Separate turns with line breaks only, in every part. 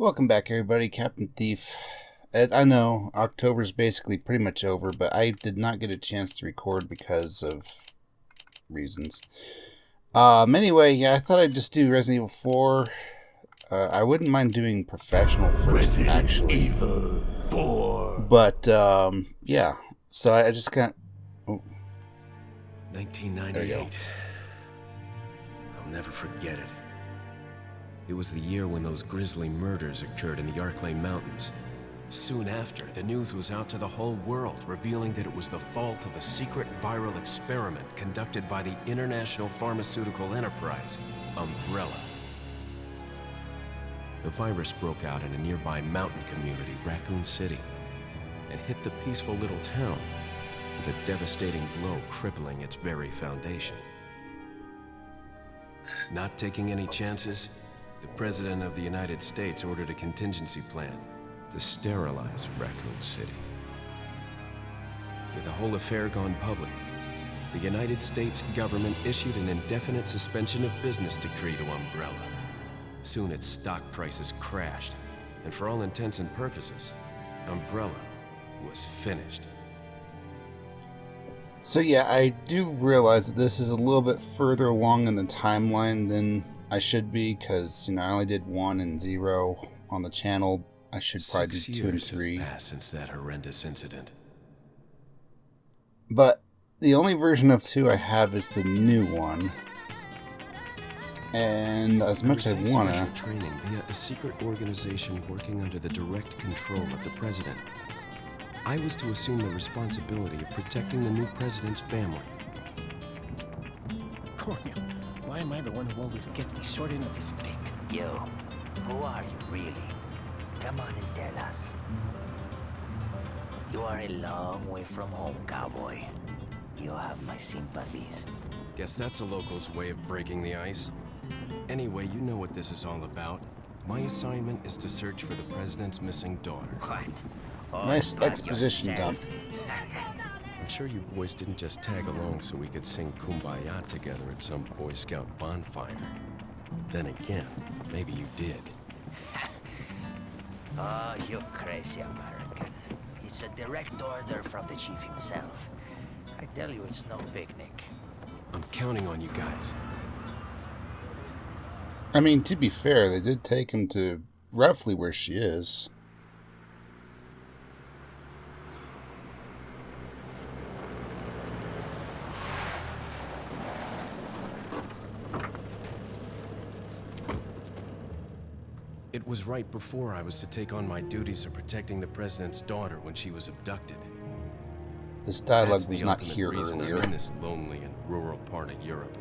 Welcome back, everybody. Captain Thief. I know October's basically pretty much over, but I did not get a chance to record because of reasons. Anyway, yeah, I thought I'd just do Resident Evil 4. I wouldn't mind doing professional first, actually.
Evil 4.
But, yeah. So I just got... Oh.
1998. I'll never forget it. It was the year when those grisly murders occurred in the Arklay Mountains. Soon after, the news was out to the whole world, revealing that it was the fault of a secret viral experiment conducted by the international pharmaceutical enterprise, Umbrella. The virus broke out in a nearby mountain community, Raccoon City, and hit the peaceful little town with a devastating blow crippling its very foundation. Not taking any chances, the President of the United States ordered a contingency plan to sterilize Raccoon City. With the whole affair gone public, the United States government issued an indefinite suspension of business decree to Umbrella. Soon its stock prices crashed, and for all intents and purposes, Umbrella was finished.
So yeah, I do realize that this is a little bit further along in the timeline than I should be, because, I only did 1 and 0 on the channel. I should probably do 2 and 3.
Have passed since that horrendous incident.
But the only version of 2 I have is the new one. And as much as I want to...
training via a secret organization working under the direct control of the president. I was to assume the responsibility of protecting the new president's family.
Cornel, why am I the one who always gets the short end of the stick?
You, who are you really? Come on and tell us. You are a long way from home, cowboy. You have my sympathies.
Guess that's a local's way of breaking the ice. Anyway, you know what this is all about. My assignment is to search for the president's missing daughter.
What?
Nice exposition dump.
I'm sure you boys didn't just tag along so we could sing Kumbaya together at some Boy Scout bonfire. Then again, maybe you did.
Oh, you crazy American. It's a direct order from the chief himself. I tell you, it's no picnic.
I'm counting on you guys.
I mean, to be fair, they did take him to roughly where she is.
It was right before I was to take on my duties of protecting the president's daughter when she was abducted.
This dialogue
That's
was
the
not
ultimate
here
reason
earlier.
I'm in this lonely and rural part of Europe.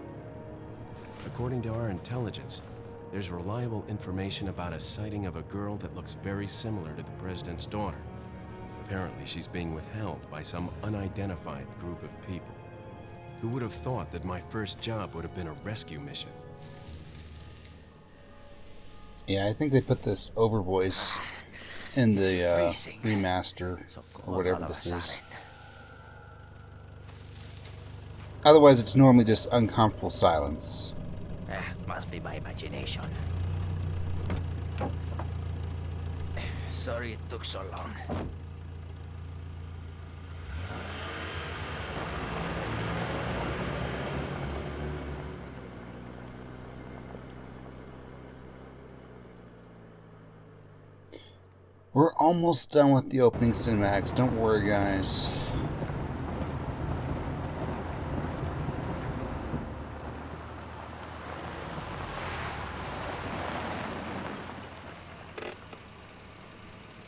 According to our intelligence, there's reliable information about a sighting of a girl that looks very similar to the president's daughter. Apparently, she's being withheld by some unidentified group of people. Who would have thought that my first job would have been a rescue mission?
Yeah, I think they put this over voice in the remaster, or whatever this is. Otherwise, it's normally just uncomfortable silence.
Must be my imagination. Sorry it took so long.
We're almost done with the opening cinematics. Don't worry, guys.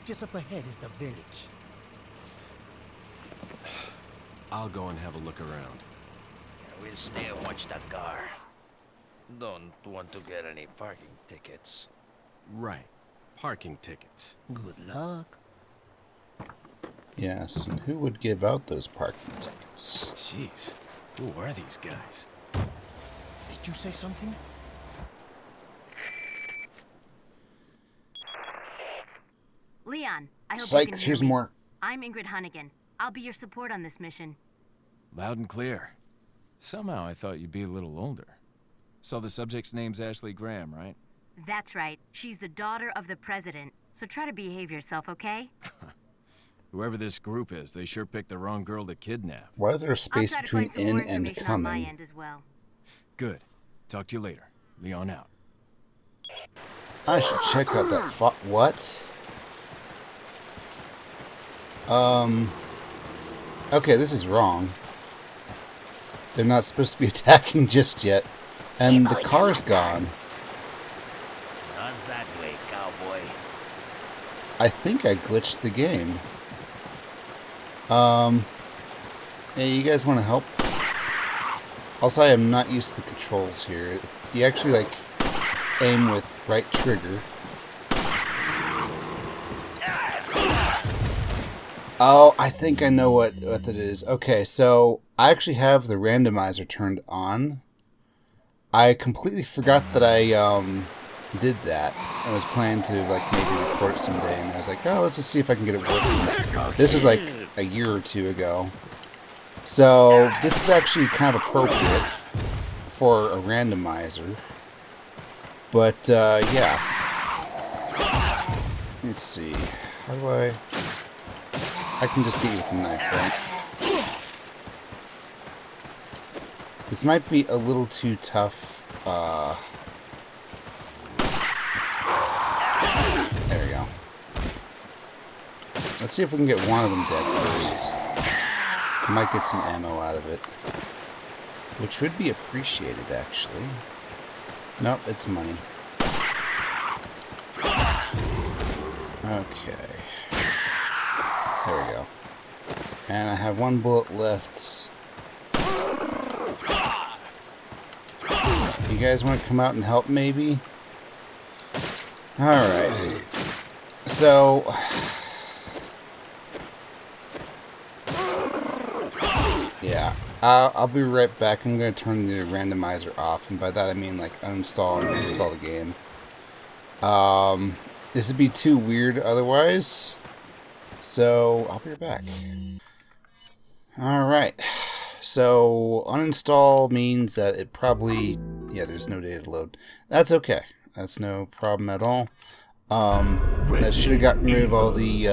Just up ahead is the village.
I'll go and have a look around.
We'll stay and watch the car. Don't want to get any parking tickets.
Right. Parking tickets.
Good luck.
Yes, and who would give out those parking tickets?
Jeez. Who are these guys?
Did you say something?
Leon, I hope you
Psych,
can hear
here's
me.
more.
I'm Ingrid Hunnigan. I'll be your support on this mission.
Loud and clear. Somehow I thought you'd be a little older. So the subject's name's Ashley Graham, right?
That's right. She's the daughter of the president. So try to behave yourself, okay?
Whoever this group is, they sure picked the wrong girl to kidnap.
Why is there a
I'll
space
try to
between
find some more
in and
information on my
coming?
end as well.
Good. Talk to you later. Leon out.
I should check out that what? Okay, this is wrong. They're not supposed to be attacking just yet. And the car's gone.
Not that way, cowboy.
I think I glitched the game. Hey, you guys want to help? Also, I am not used to the controls here. You actually, like, aim with right trigger. Oh, I think I know what that is. Okay, so I actually have the randomizer turned on. I completely forgot that I did that. I was planning to like maybe record it someday, and I was like, oh, let's just see if I can get it working. This is like a year or two ago. So this is actually kind of appropriate for a randomizer. But yeah. Let's see. How do I can just get you with a knife, right? This might be a little too tough. There we go. Let's see if we can get one of them dead first. I might get some ammo out of it. Which would be appreciated, actually. Nope, it's money. Okay. There we go. And I have one bullet left. You guys want to come out and help, maybe? Alright. So... yeah. I'll be right back. I'm going to turn the randomizer off. And by that I mean, like, uninstall and reinstall the game. This would be too weird otherwise. So, I'll be right back. Alright. So, uninstall means that it probably... yeah, there's no data to load. That's okay. That's no problem at all. That should have gotten rid of all the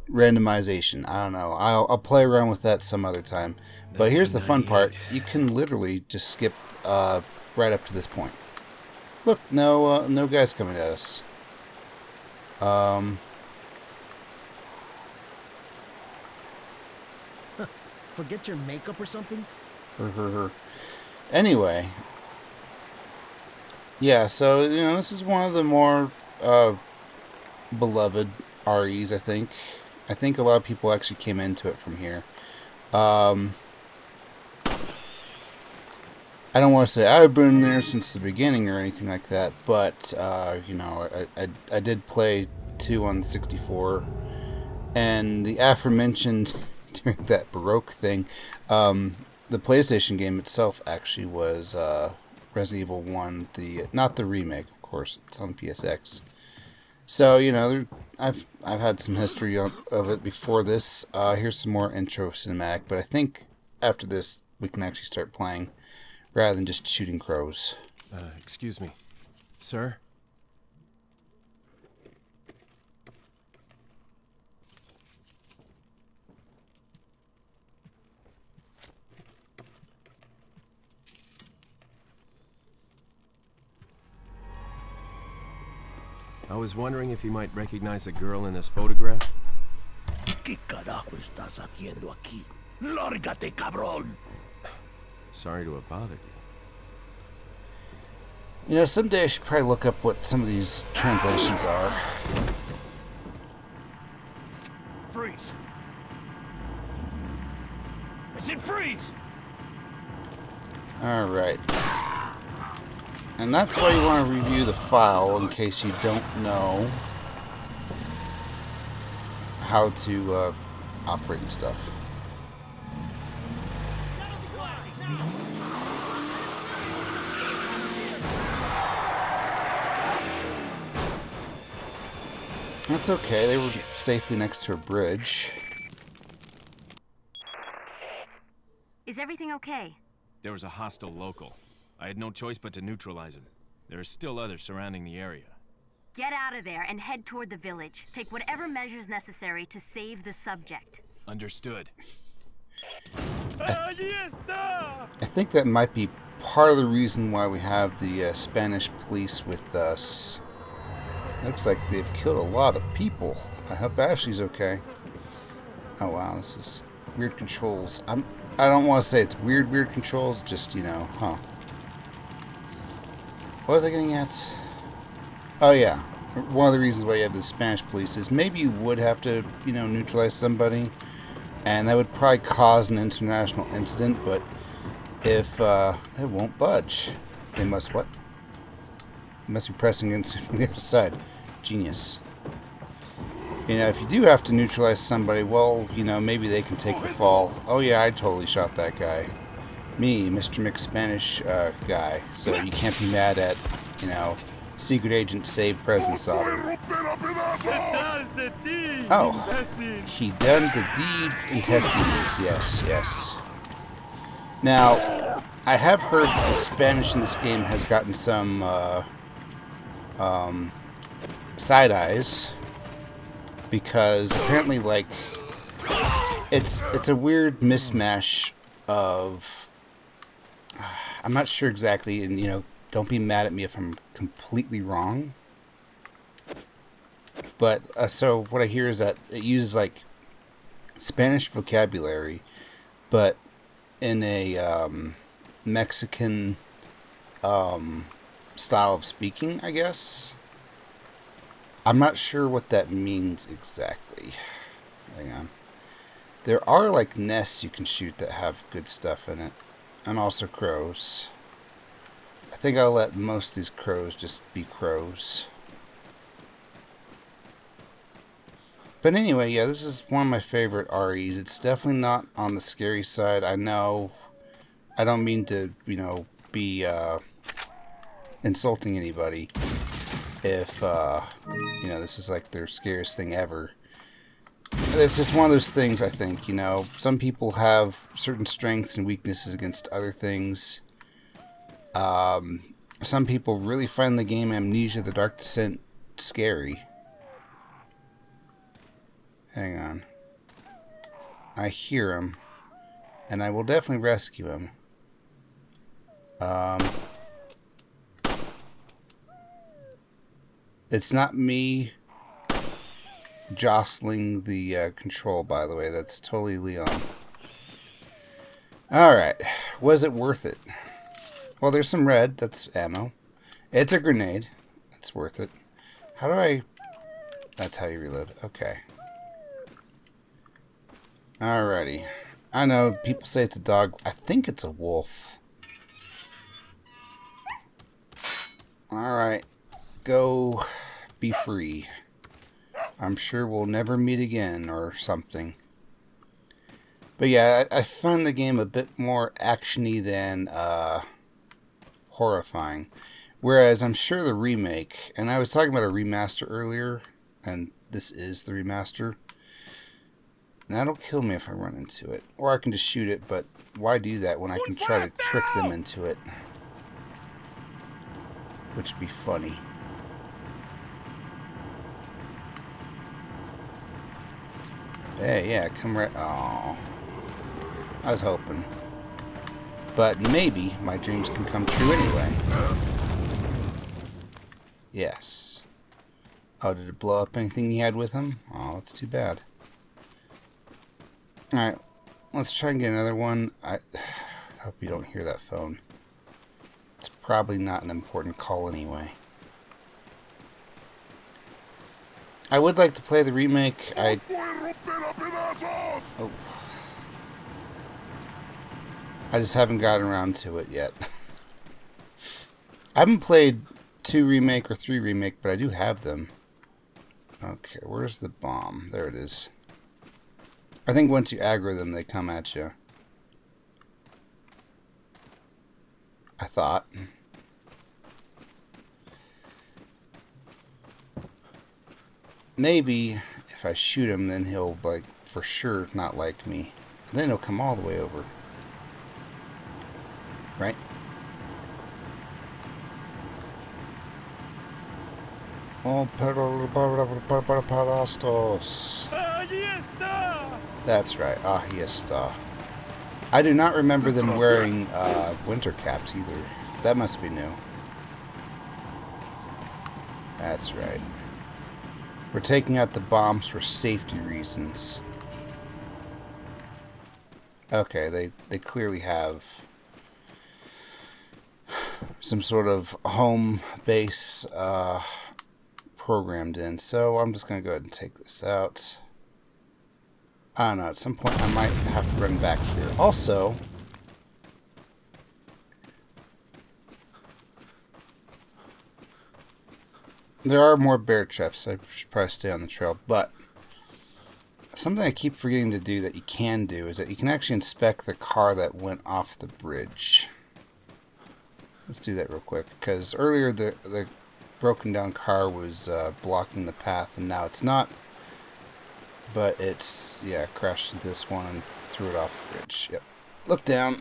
randomization. I don't know. I'll play around with that some other time. But here's the fun part. You can literally just skip right up to this point. Look, no guys coming at us.
Forget your makeup or something?
Anyway. Yeah, so, you know, this is one of the more beloved REs, I think. I think a lot of people actually came into it from here. I don't want to say I've been there since the beginning or anything like that, but, you know, I did play 2 on 64, and the aforementioned, during that Baroque thing, the PlayStation game itself actually was Resident Evil 1, not the remake, of course, it's on PSX. So, you know, I've had some history of it before this. Here's some more intro cinematic, but I think after this we can actually start playing, rather than just shooting crows.
Excuse me. Sir? I was wondering if you might recognize the girl in this photograph.
¿Qué carajo estás haciendo aquí? Lárgate, cabrón!
Sorry to have bothered you.
You know, someday I should probably look up what some of these translations are.
Freeze! I said freeze!
Alright. And that's why you want to review the file in case you don't know how to operate and stuff. That's okay, they were safely next to a bridge.
Is everything okay?
There was a hostile local. I had no choice but to neutralize him.
There are still others surrounding the area.
Get out of there and head toward the village. Take whatever measures necessary to save the subject.
Understood.
I think that might be part of the reason why we have the Spanish police with us. Looks like they've killed a lot of people. I hope Ashley's okay. Oh wow, this is weird controls. I don't want to say it's weird controls, just, you know, huh. What was I getting at? Oh yeah, one of the reasons why you have the Spanish police is maybe you would have to, you know, neutralize somebody, and that would probably cause an international incident, but if it won't budge. They must what? They must be pressing against it from the other side. Genius. You know, if you do have to neutralize somebody, well, you know, maybe they can take the fall. Oh yeah, I totally shot that guy. Me, Mr. McSpanish guy. So you can't be mad at, you know, secret agent saved President's daughter. Oh, he done the deed intestines. Yes, yes. Now, I have heard the Spanish in this game has gotten some side eyes, because apparently, like, it's a weird mismatch of, I'm not sure exactly, and, you know, don't be mad at me if I'm completely wrong, but so what I hear is that it uses like Spanish vocabulary, but in a Mexican style of speaking, I guess. I'm not sure what that means exactly. Hang on. There are like nests you can shoot that have good stuff in it, and also crows. I think I'll let most of these crows just be crows. But anyway, yeah, this is one of my favorite REs. It's definitely not on the scary side. I know I don't mean to, you know, be insulting anybody if, you know, this is like their scariest thing ever. It's just one of those things, I think, you know. Some people have certain strengths and weaknesses against other things. Some people really find the game Amnesia: The Dark Descent scary. Hang on. I hear him, and I will definitely rescue him. It's not me jostling the control, by the way. That's totally Leon. Alright. Was it worth it? Well, there's some red. That's ammo. It's a grenade. It's worth it. How do I... That's how you reload. Okay. Alrighty. I know people say it's a dog. I think it's a wolf. Alright. Go be free. I'm sure we'll never meet again or something. But yeah, I find the game a bit more actiony than horrifying. Whereas I'm sure the remake, and I was talking about a remaster earlier, and this is the remaster. That'll kill me if I run into it. Or I can just shoot it, but why do that when I can try to trick them into it? Which would be funny. Hey, yeah, come right... Aww. I was hoping. But maybe my dreams can come true anyway. Yes. Oh, did it blow up anything he had with him? Oh, that's too bad. Alright, let's try and get another one. I hope you don't hear that phone. It's probably not an important call anyway. I would like to play the remake. Oh. I just haven't gotten around to it yet. I haven't played 2 remake or 3 remake, but I do have them. Okay, where's the bomb? There it is. I think once you aggro them, they come at you. I thought. Maybe if I shoot him, then he'll, like, for sure not like me. And then he'll come all the way over. Right? Oh, Parastos. That's right. Ah, yes. I do not remember them wearing winter caps either. That must be new. That's right. We're taking out the bombs for safety reasons. Okay, they clearly have some sort of home base programmed in. So I'm just going to go ahead and take this out. I don't know, at some point I might have to run back here. Also, there are more bear traps. I should probably stay on the trail. But something I keep forgetting to do that you can do is that you can actually inspect the car that went off the bridge. Let's do that real quick. Because earlier the broken down car was blocking the path, and now it's not. But it's, yeah, crashed into this one and threw it off the bridge. Yep. Look down.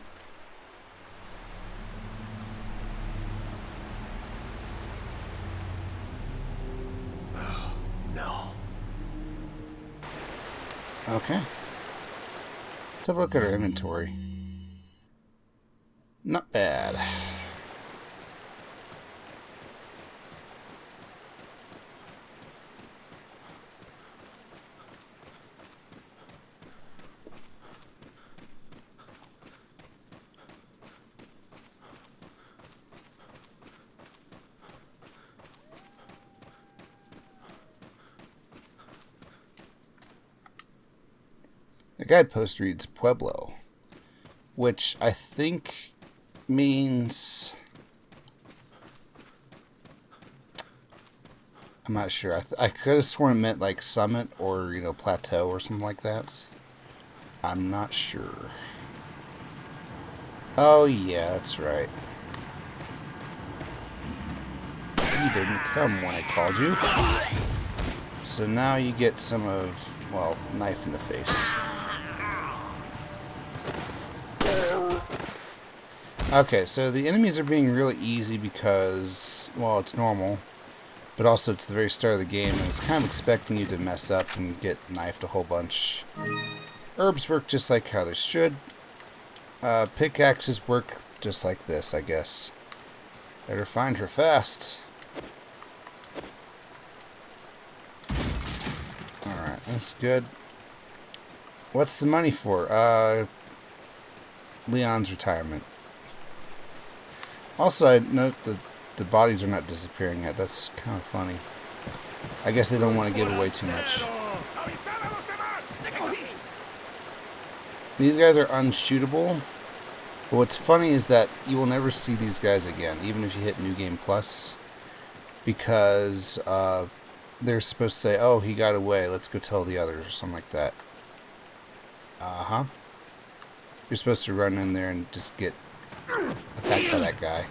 Oh, no.
Okay. Let's have a look at our inventory. Not bad. The guidepost reads Pueblo, which I think means... I'm not sure. I could have sworn it meant like summit or, you know, plateau or something like that. I'm not sure. Oh, yeah, that's right. You didn't come when I called you. So now you get some of, well, knife in the face. Okay, so the enemies are being really easy because, well, it's normal. But also it's the very start of the game, and it's kind of expecting you to mess up and get knifed a whole bunch. Herbs work just like how they should. Pickaxes work just like this, I guess. Better find her fast. Alright, that's good. What's the money for? Leon's retirement. Also, I note that the bodies are not disappearing yet. That's kind of funny. I guess they don't want to give away too much. These guys are unshootable. But what's funny is that you will never see these guys again, even if you hit New Game Plus. Because they're supposed to say, oh, he got away, let's go tell the others, or something like that. Uh-huh. You're supposed to run in there and just get attacked by that guy.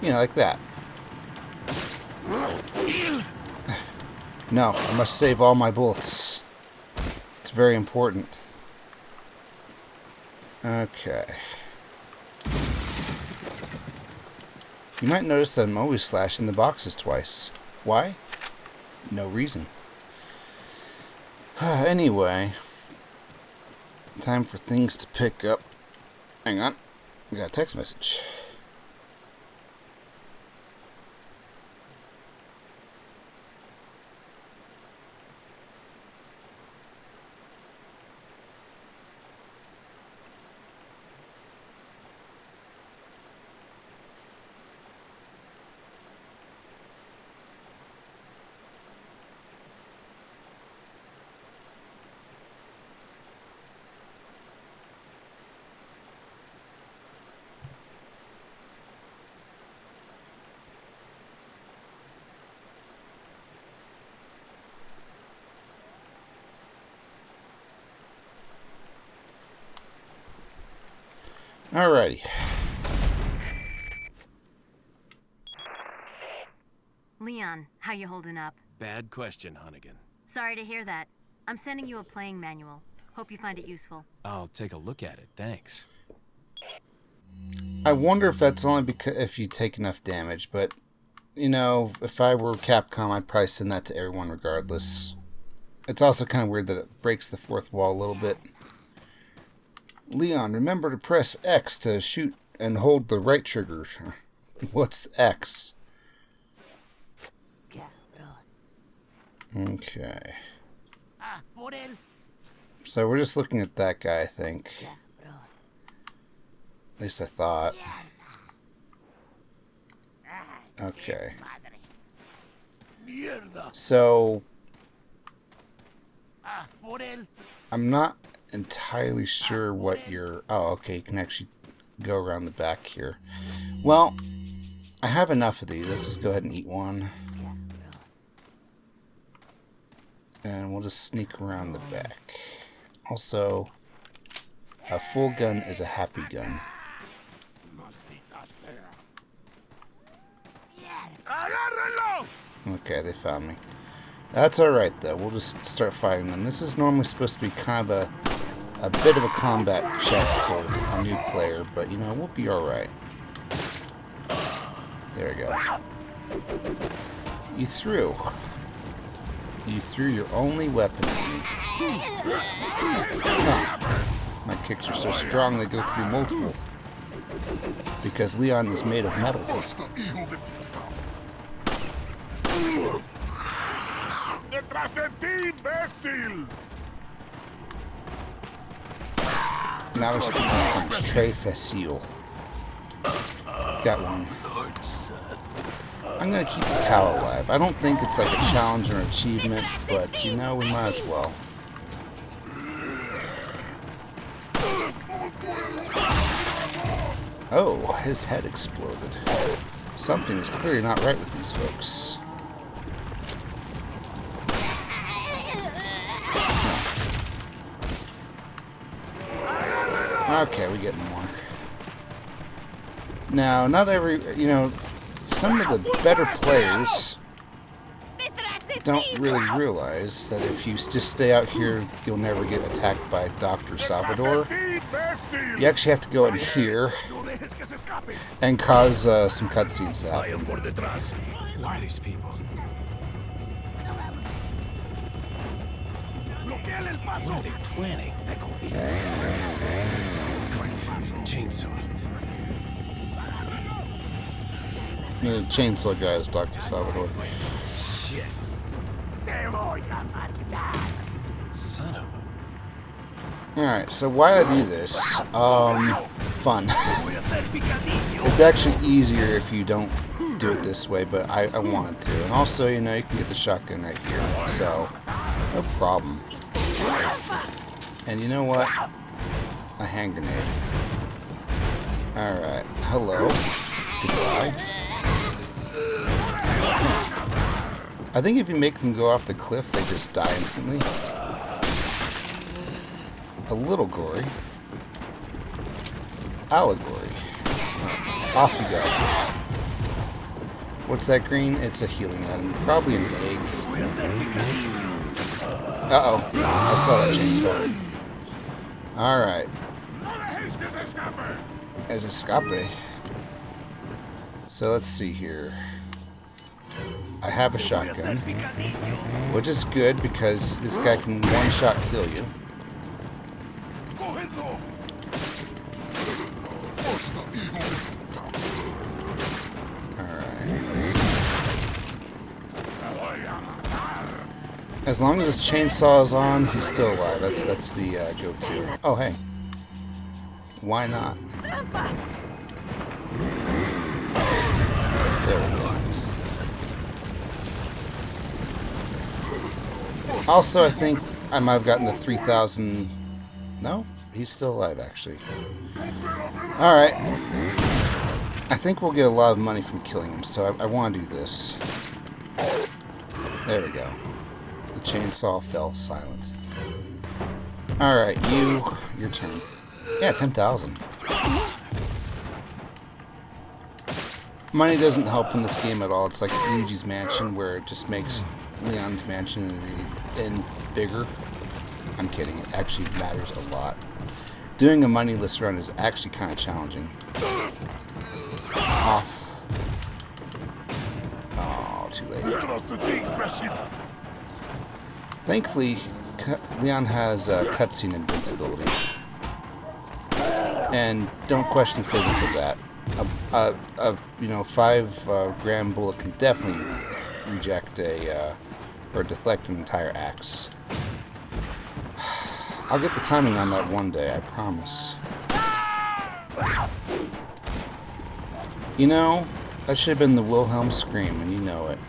You know, like that. No, I must save all my bullets. It's very important. Okay. You might notice that I'm always slashing the boxes twice. Why? No reason. Anyway. Time for things to pick up. Hang on. We got a text message. Alrighty.
Leon, how you holding up?
Bad question, Hunnigan.
Sorry to hear that. I'm sending you a playing manual. Hope you find it useful.
I'll take a look at it, thanks.
I wonder if that's only because if you take enough damage, but you know, if I were Capcom, I'd probably send that to everyone regardless. It's also kind of weird that it breaks the fourth wall a little bit. Leon, remember to press X to shoot and hold the right trigger. What's X? Okay. So we're just looking at that guy, I think. At least I thought. Okay. So I'm not entirely sure what your... Oh, okay, you can actually go around the back here. Well, I have enough of these. Let's just go ahead and eat one. And we'll just sneak around the back. Also, a full gun is a happy gun. Okay, they found me. That's alright, though. We'll just start fighting them. This is normally supposed to be kind of a bit of a combat check for a new player, but, you know, we'll be alright. There we go. You threw. You threw your only weapon at me. Huh. My kicks are so strong they go through multiple. Because Leon is made of metal. Now we're speaking French. Très facile. Got one. I'm gonna keep the cow alive. I don't think it's like a challenge or an achievement, but you know, we might as well. Oh, his head exploded. Something is clearly not right with these folks. Okay, we get more. Now, not every, you know, some of the better players don't really realize that if you just stay out here, you'll never get attacked by Dr. Salvador. You actually have to go in here and cause some cutscenes to happen.
Who are these people? What are they planning? Chainsaw.
The chainsaw guy is Dr. Salvador.
Shit. Son of a...
Alright, so why I do this? Fun. It's actually easier if you don't do it this way, but I wanted to. And also, you know, you can get the shotgun right here, so no problem. And you know what? A hand grenade. Alright, hello. Goodbye. I think if you make them go off the cliff, they just die instantly. A little gory. Allegory. Off you go. What's that green? It's a healing item. Probably an egg. Uh-oh. I saw that chainsaw. Alright. As escape. So let's see here. I have a shotgun, which is good because this guy can one-shot kill you. Alright, let's see. As long as his chainsaw is on, he's still alive. That's the go-to. Oh, hey. Why not? There we go. Also, I think I might have gotten the 3,000... No? He's still alive, actually. Alright. I think we'll get a lot of money from killing him, so I want to do this. There we go. The chainsaw fell silent. Alright, your turn. Yeah, 10,000. Money doesn't help in this game at all. It's like Luigi's Mansion, where it just makes Leon's Mansion in bigger. I'm kidding. It actually matters a lot. Doing a moneyless run is actually kind of challenging. Off. too late. Thankfully, Leon has cutscene invincibility. And don't question the physics of that. You know, 5 gram bullet can definitely reject or deflect an entire axe. I'll get the timing on that one day, I promise. You know, that should have been the Wilhelm scream, and you know it.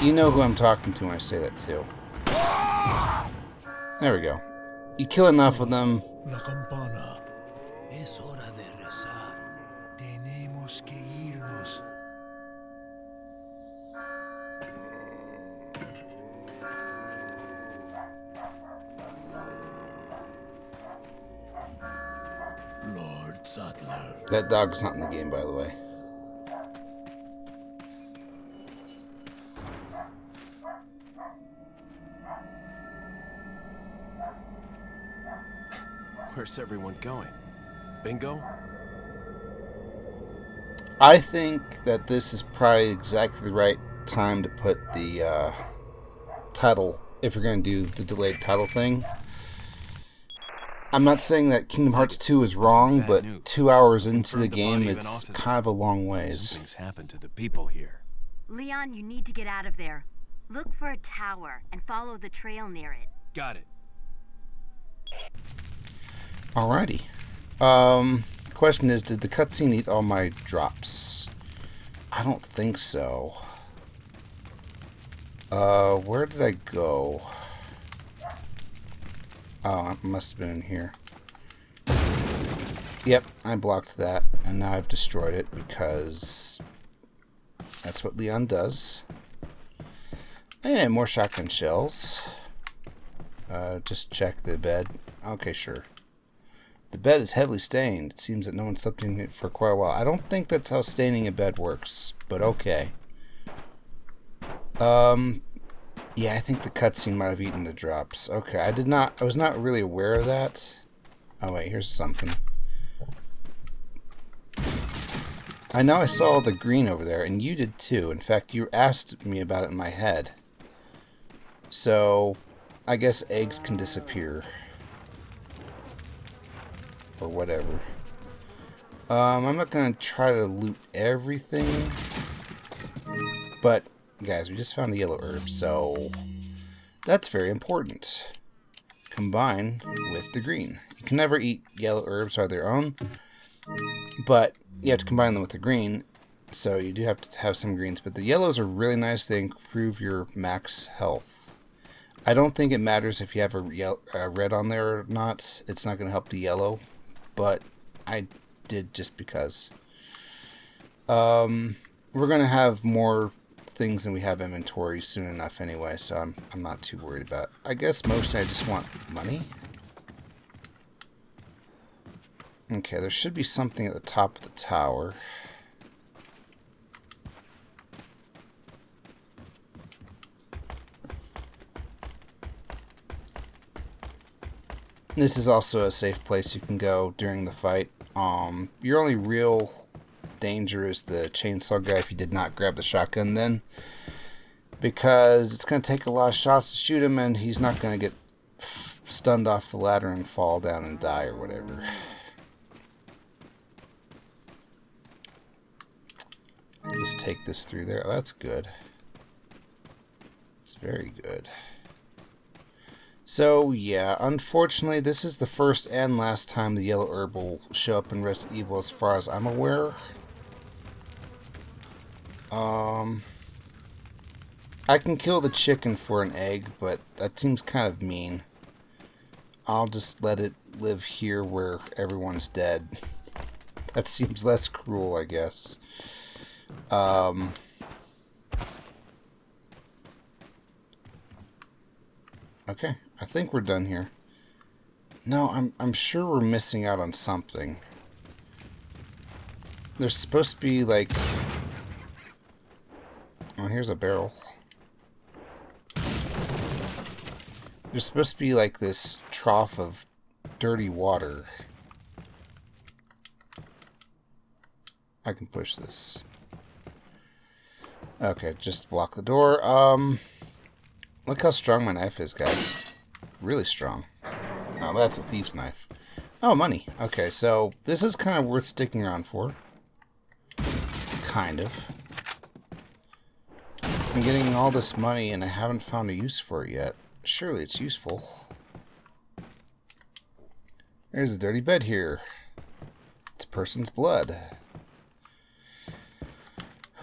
You know who I'm talking to when I say that too. There we go. You kill enough of them.
La campana. Es hora de rezar. Tenemos que irnos. Lord Sattler.
That dog's not in the game, by the way.
Where's everyone going? Bingo?
I think that this is probably exactly the right time to put the title, if you're going to do the delayed title thing. I'm not saying that Kingdom Hearts 2 is wrong, but 2 hours into the game, it's kind of a long ways.
Something's happened to the people here.
Leon, you need to get out of there. Look for a tower and follow the trail near it.
Got it.
Alrighty. Question is, did the cutscene eat all my drops? I don't think so. Where did I go? Oh, it must have been in here. Yep, I blocked that, and now I've destroyed it because that's what Leon does. And more shotgun shells. Just check the bed. Okay, sure. The bed is heavily stained. It seems that no one slept in it for quite a while. I don't think that's how staining a bed works, but okay. Yeah, I think the cutscene might have eaten the drops. Okay, I was not really aware of that. Oh wait, here's something. I know I saw the green over there, and you did too. In fact, you asked me about it in my head. So, I guess eggs can disappear. Or whatever. I'm not going to try to loot everything. But, guys, we just found a yellow herb, so that's very important. Combine with the green. You can never eat yellow herbs on their own, but you have to combine them with the green, so you do have to have some greens. But the yellows are really nice. They improve your max health. I don't think it matters if you have a red on there or not. It's not going to help the yellow, but I did just because. We're going to have more things than we have inventory soon enough anyway, so I'm not too worried about it. I guess mostly I just want money. Okay, there should be something at the top of the tower. This is also a safe place you can go during the fight. Your only real danger is the chainsaw guy if you did not grab the shotgun then. Because it's going to take a lot of shots to shoot him, and he's not going to get stunned off the ladder and fall down and die or whatever. I can just take this through there. That's good. It's very good. So, yeah, unfortunately, this is the first and last time the yellow herb will show up in Resident Evil as far as I'm aware. I can kill the chicken for an egg, but that seems kind of mean. I'll just let it live here where everyone's dead. That seems less cruel, I guess. Okay, I think we're done here. No, I'm sure we're missing out on something. There's supposed to be like... Oh, here's a barrel. There's supposed to be like this trough of dirty water. I can push this. Okay, just block the door. Look how strong my knife is, guys. Really strong. Oh, that's a thief's knife. Oh, money. Okay, so this is kind of worth sticking around for. Kind of. I'm getting all this money and I haven't found a use for it yet. Surely it's useful. There's a dirty bed here. It's a person's blood.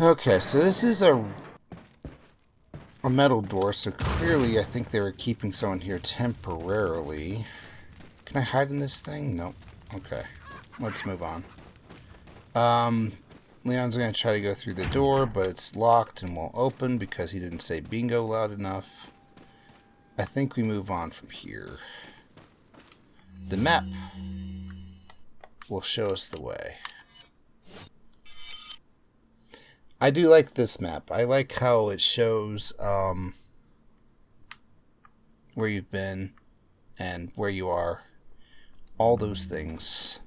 Okay, so this is a metal door, so clearly I think they were keeping someone here temporarily. Can I hide in this thing? Nope. Okay. Let's move on. Leon's going to try to go through the door, but it's locked and won't open because he didn't say bingo loud enough. I think we move on from here. The map will show us the way. I do like this map. I like how it shows where you've been and where you are. All those things.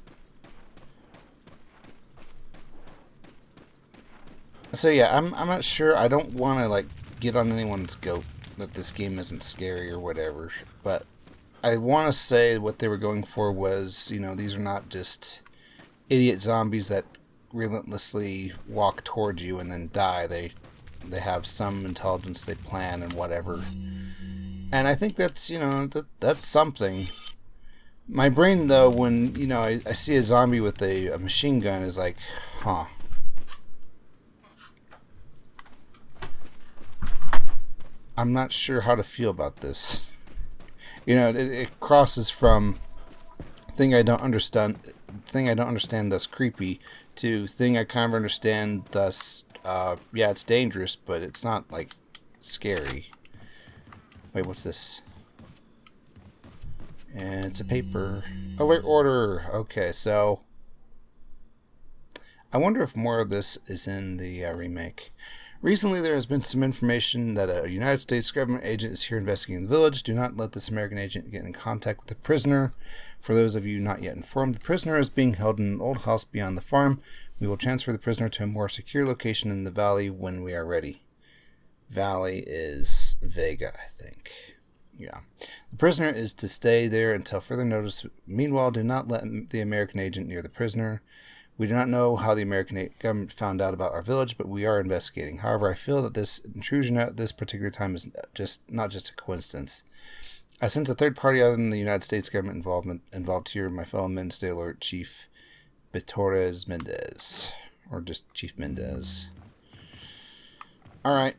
So yeah, I'm not sure. I don't want to like get on anyone's goat that this game isn't scary or whatever, but I want to say what they were going for was, you know, these are not just idiot zombies that relentlessly walk towards you and then die. They have some intelligence, they plan and whatever. And I think that's, you know, that's something. My brain, though, when, you know, I see a zombie with a machine gun is like, huh. I'm not sure how to feel about this. You know, it crosses from thing I don't understand, thus creepy, to thing I kind of understand, thus, yeah, it's dangerous, but it's not, like, scary. Wait, what's this? And it's a paper. Alert order! Okay, so I wonder if more of this is in the remake. Recently, there has been some information that a United States government agent is here investigating the village. Do not let this American agent get in contact with the prisoner. For those of you not yet informed, the prisoner is being held in an old house beyond the farm. We will transfer the prisoner to a more secure location in the valley when we are ready. Valley is Vega, I think. Yeah. The prisoner is to stay there until further notice. Meanwhile, do not let the American agent near the prisoner. We do not know how the American government found out about our village, but we are investigating. However, I feel that this intrusion at this particular time is not just a coincidence. I sense a third party other than the United States government involved here. My fellow men, stay alert. Chief Torres Mendez. Or just Chief Mendez. Alright.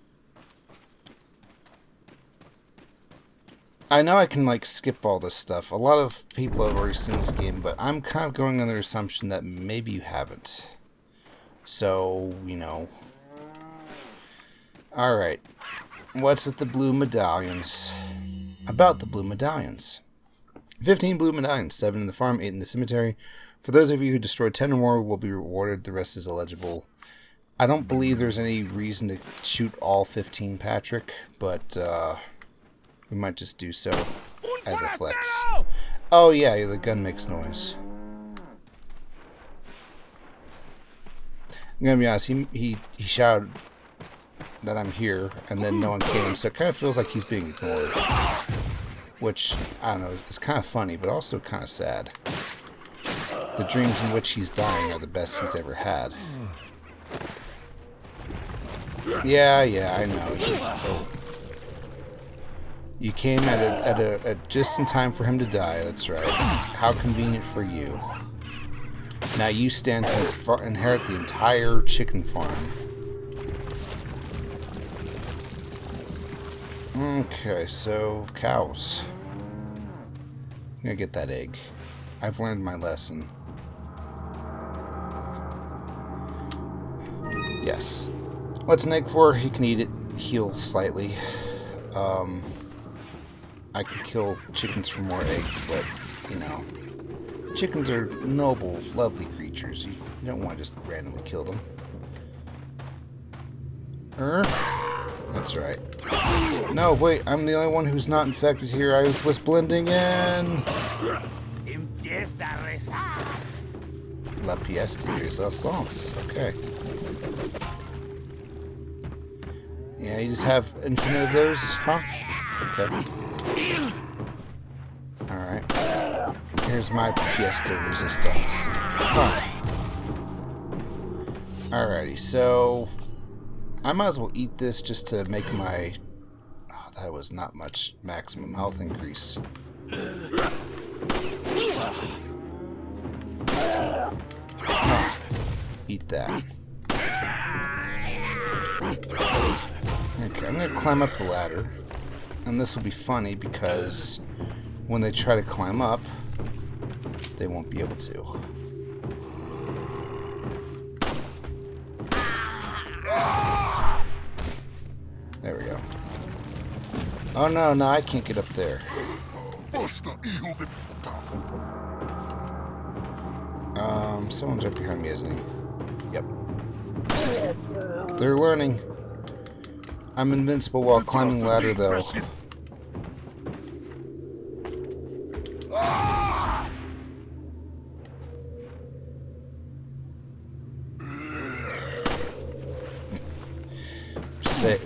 I know I can, like, skip all this stuff. A lot of people have already seen this game, but I'm kind of going on the assumption that maybe you haven't. So, you know. Alright. What's with the blue medallions? About the blue medallions. 15 blue medallions, 7 in the farm, 8 in the cemetery. For those of you who destroy 10 or more will be rewarded. The rest is illegible. I don't believe there's any reason to shoot all 15, Patrick, but, we might just do so as a flex. Oh yeah, the gun makes noise. I'm gonna be honest, he shouted that I'm here, and then no one came, so it kind of feels like he's being ignored. Which, I don't know, is kind of funny, but also kind of sad. The dreams in which he's dying are the best he's ever had. Yeah, I know. Oh. You came at just in time for him to die, that's right. How convenient for you. Now you stand to inherit the entire chicken farm. Okay, so cows. I'm gonna get that egg. I've learned my lesson. Yes. What's an egg for? He can eat it, heal slightly. I can kill chickens for more eggs, but, you know, chickens are noble, lovely creatures. You don't want to just randomly kill them. That's right. No, wait, I'm the only one who's not infected here. I was blending in. La pièce de résistance. Okay. Yeah, you just have infinite of those, huh? Okay. Alright. Here's my pièce de resistance. Huh. Alrighty, so I might as well eat this just to make my... Oh, that was not much maximum health increase. Huh. Eat that. Okay, I'm going to climb up the ladder. And this will be funny because when they try to climb up, they won't be able to. There we go. Oh no, no, I can't get up there. Someone's right behind me, isn't he? Yep. They're learning. I'm invincible while climbing ladder, though.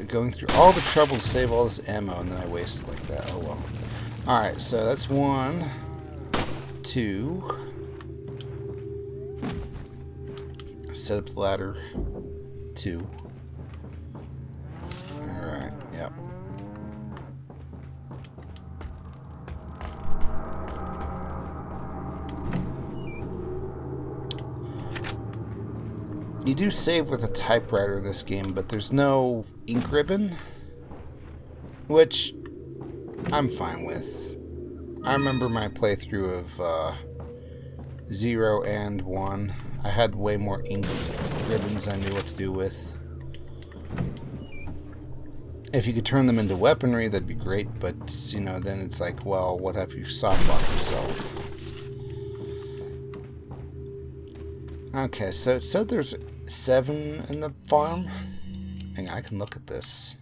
Going through all the trouble to save all this ammo, and then I waste it like that. Oh well. Alright, so that's 1, 2. Set up the ladder. 2. Alright, yep. You do save with a typewriter in this game, but there's no ink ribbon, which I'm fine with. I remember my playthrough of 0 and 1. I had way more ink ribbons I knew what to do with. If you could turn them into weaponry, that'd be great, but, you know, then it's like, well, what if you softlock yourself? Okay, so it said there's 7 in the farm. Hang on, I can look at this.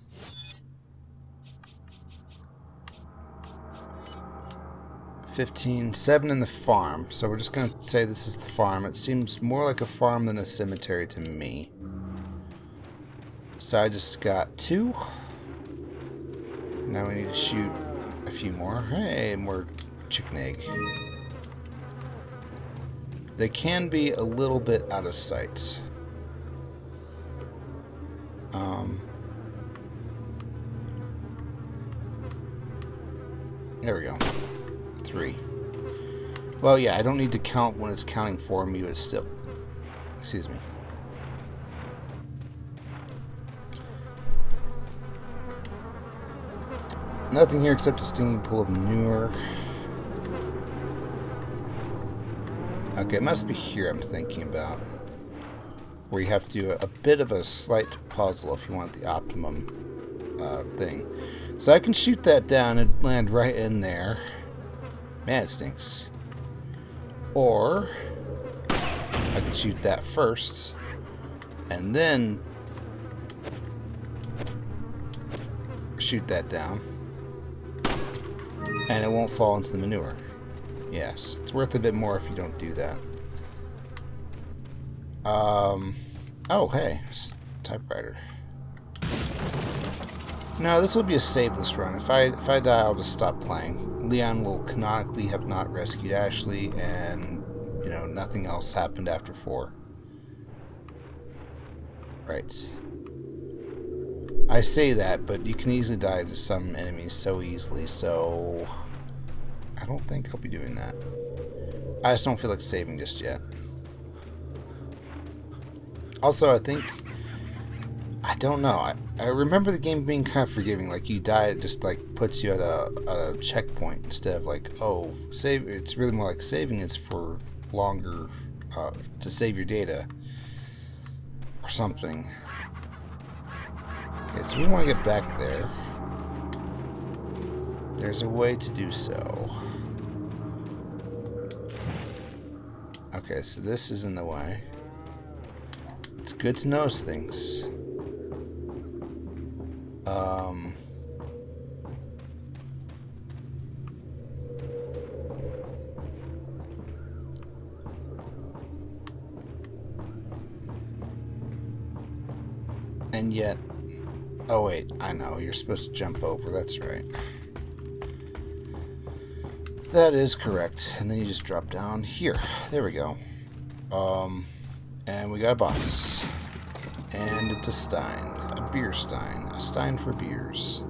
$15.7 in the farm. So we're just gonna say this is the farm. It seems more like a farm than a cemetery to me. So I just got 2. Now we need to shoot a few more. Hey, more chicken egg. They can be a little bit out of sight. There we go. 3. Well, yeah, I don't need to count when it's counting for me, but still. Excuse me. Nothing here except a stinging pool of manure. Okay, it must be here I'm thinking about. Where you have to do a bit of a slight puzzle if you want the optimum thing. So I can shoot that down and land right in there. Man, it stinks. Or I can shoot that first and then shoot that down. And it won't fall into the manure. Yes, it's worth a bit more if you don't do that. Oh, hey, typewriter. No, this will be a saveless run. If I die, I'll just stop playing. Leon will canonically have not rescued Ashley, and, you know, nothing else happened after 4. Right. I say that, but you can easily die to some enemies so easily, so I don't think I'll be doing that. I just don't feel like saving just yet. Also, I don't know. I remember the game being kind of forgiving. Like, you die, it just, like, puts you at a checkpoint instead of, like, oh, save. It's really more like saving is for longer, to save your data or something. Okay, so we want to get back there. There's a way to do so. Okay, so this is in the way. It's good to notice things. And yet, Oh wait, I know. You're supposed to jump over. That's right. That is correct. And then you just drop down here. There we go. And we got a box. And it's a stein. A beer stein. A stein for beers.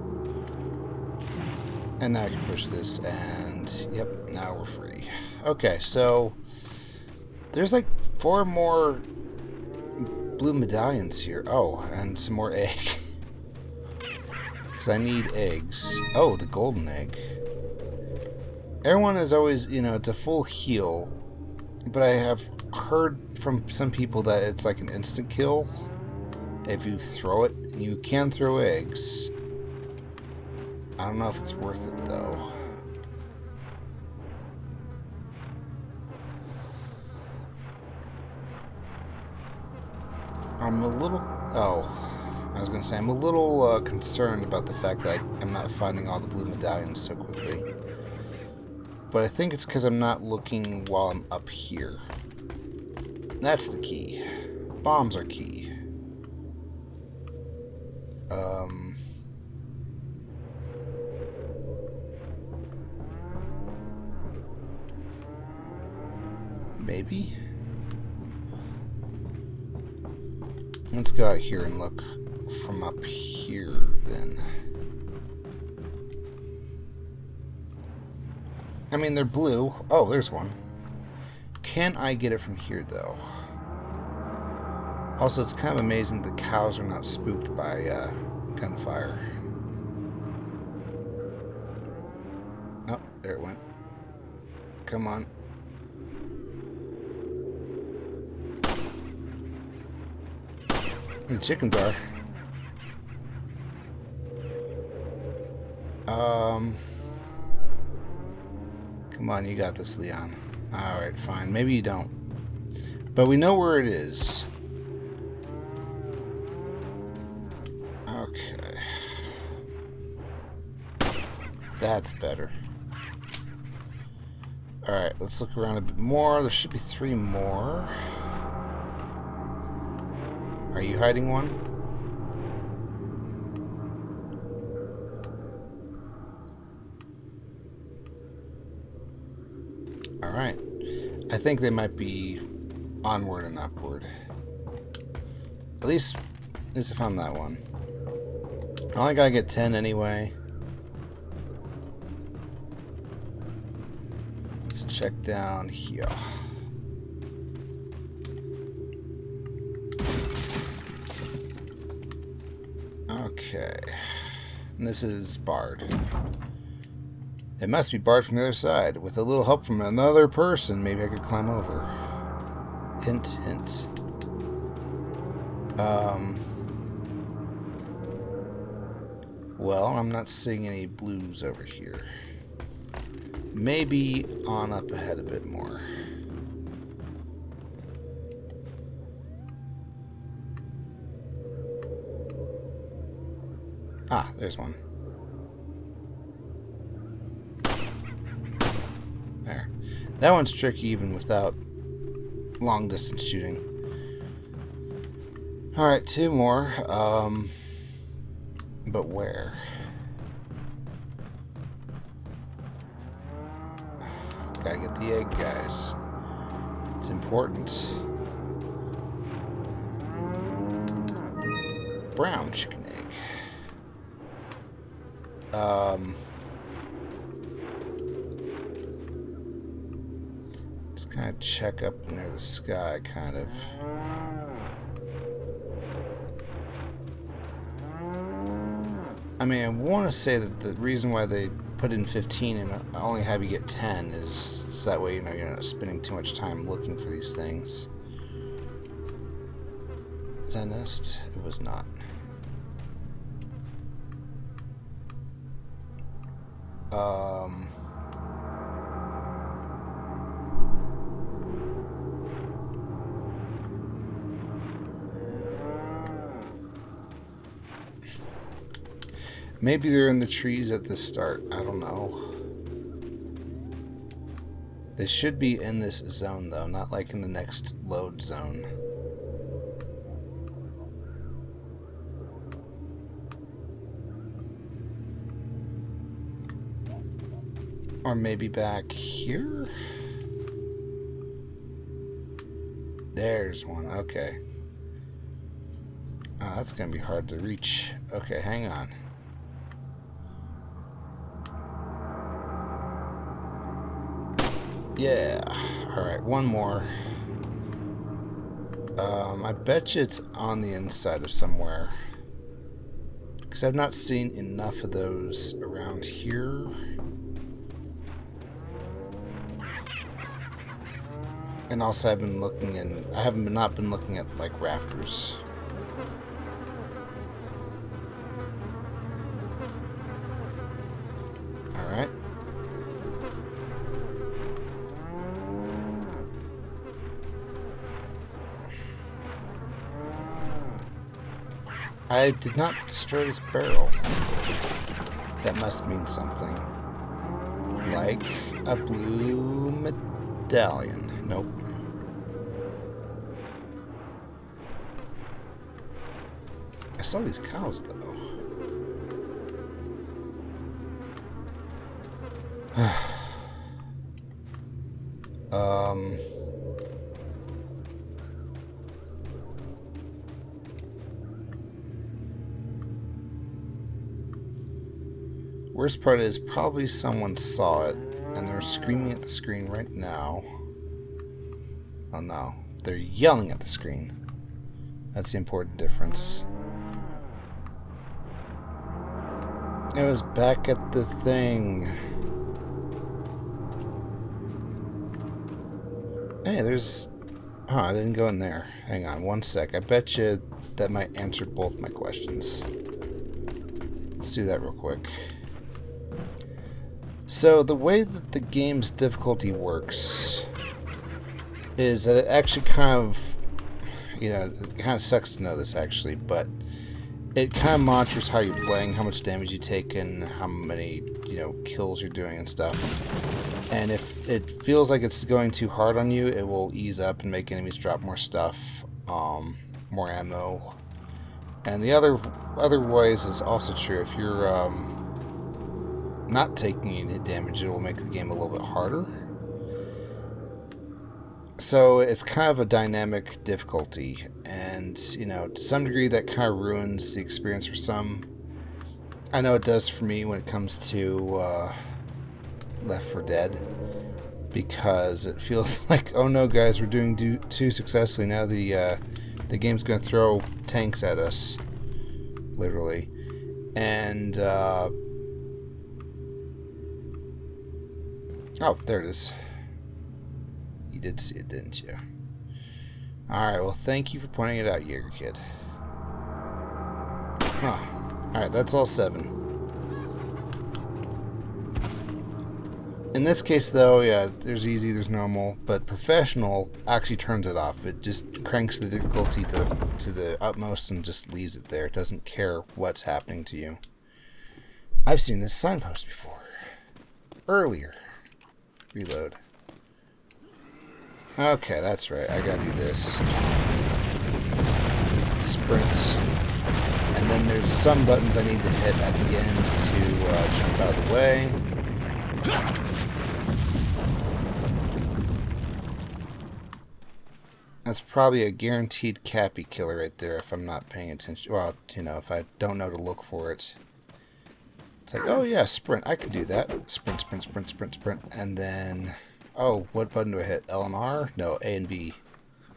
And now I can push this, and yep, now we're free. Okay, so there's like 4 more blue medallions here. Oh, and some more egg. Because I need eggs. Oh, the golden egg. Everyone is always, you know, it's a full heal. But I have heard from some people that it's like an instant kill. If you throw it, you can throw eggs. I don't know if it's worth it, though. I'm a little... Oh, I was going to say, I'm a little concerned about the fact that I'm not finding all the blue medallions so quickly. But I think it's because I'm not looking while I'm up here. That's the key. Bombs are key. Maybe? Let's go out here and look from up here, then. I mean, they're blue. Oh, there's one. Can I get it from here, though? Also, it's kind of amazing the cows are not spooked by gunfire. Oh, there it went. Come on. The chickens are. Come on, you got this, Leon. Alright, fine. Maybe you don't. But we know where it is. Okay. That's better. Alright, let's look around a bit more. There should be 3 more. Are you hiding one? Alright. I think they might be onward and upward. At least I found that one. I only gotta get 10 anyway. Let's check down here. Okay. And this is barred. It must be barred from the other side. With a little help from another person, maybe I could climb over. Hint, hint. Well, I'm not seeing any blues over here. Maybe on up ahead a bit more. Ah, there's one. There. That one's tricky even without long distance shooting. Alright, 2 more. But where? Gotta get the egg, guys. It's important. Brown chicken egg. Just kind of check up near the sky, kind of. I mean, I want to say that the reason why they put in 15 and only have you get 10 is so that way, you know, you're not spending too much time looking for these things. Is that a nest? It was not. Maybe they're in the trees at the start. I don't know. They should be in this zone, though, not like in the next load zone. Or maybe back here? There's one. Okay. Oh, that's going to be hard to reach. Okay, hang on. Yeah. Alright, one more. I bet you it's on the inside of somewhere. Because I've not seen enough of those around here. And also I've been looking in... I haven't not been looking at, like, rafters. Alright. I did not destroy this barrel. That must mean something. Like a blue medallion. Nope. I saw these cows, though. Worst part is probably someone saw it and they're screaming at the screen right now. Oh no, they're yelling at the screen. That's the important difference. It was back at the thing. Hey, there's... Oh, I didn't go in there. Hang on one sec. I bet you that might answer both my questions. Let's do that real quick. So, the way that the game's difficulty works is that it actually kind of... You know, it kind of sucks to know this actually, but it kind of monitors how you're playing, how much damage you take, and how many, you know, kills you're doing and stuff. And if it feels like it's going too hard on you, it will ease up and make enemies drop more stuff, more ammo. And the other ways is also true. If you're not taking any damage, it will make the game a little bit harder. So it's kind of a dynamic difficulty, and you know, to some degree that kind of ruins the experience for some. I know it does for me when it comes to Left 4 Dead, because it feels like, oh no guys, we're doing too successfully now. The game's going to throw tanks at us, literally, and oh, there it is. You did see it, didn't you? Alright, well thank you for pointing it out, Jaeger Kid. Huh. Alright, that's all 7. In this case though, yeah, there's easy, there's normal, but professional actually turns it off. It just cranks the difficulty to the utmost and just leaves it there. It doesn't care what's happening to you. I've seen this signpost before. Earlier. Reload. Okay, that's right. I gotta do this. Sprint. And then there's some buttons I need to hit at the end to jump out of the way. That's probably a guaranteed Cappy killer right there if I'm not paying attention. Well, you know, if I don't know to look for it. It's like, oh yeah, sprint. I can do that. Sprint, sprint, sprint, sprint, sprint. And then... Oh, what button do I hit? L and R? No, A and B.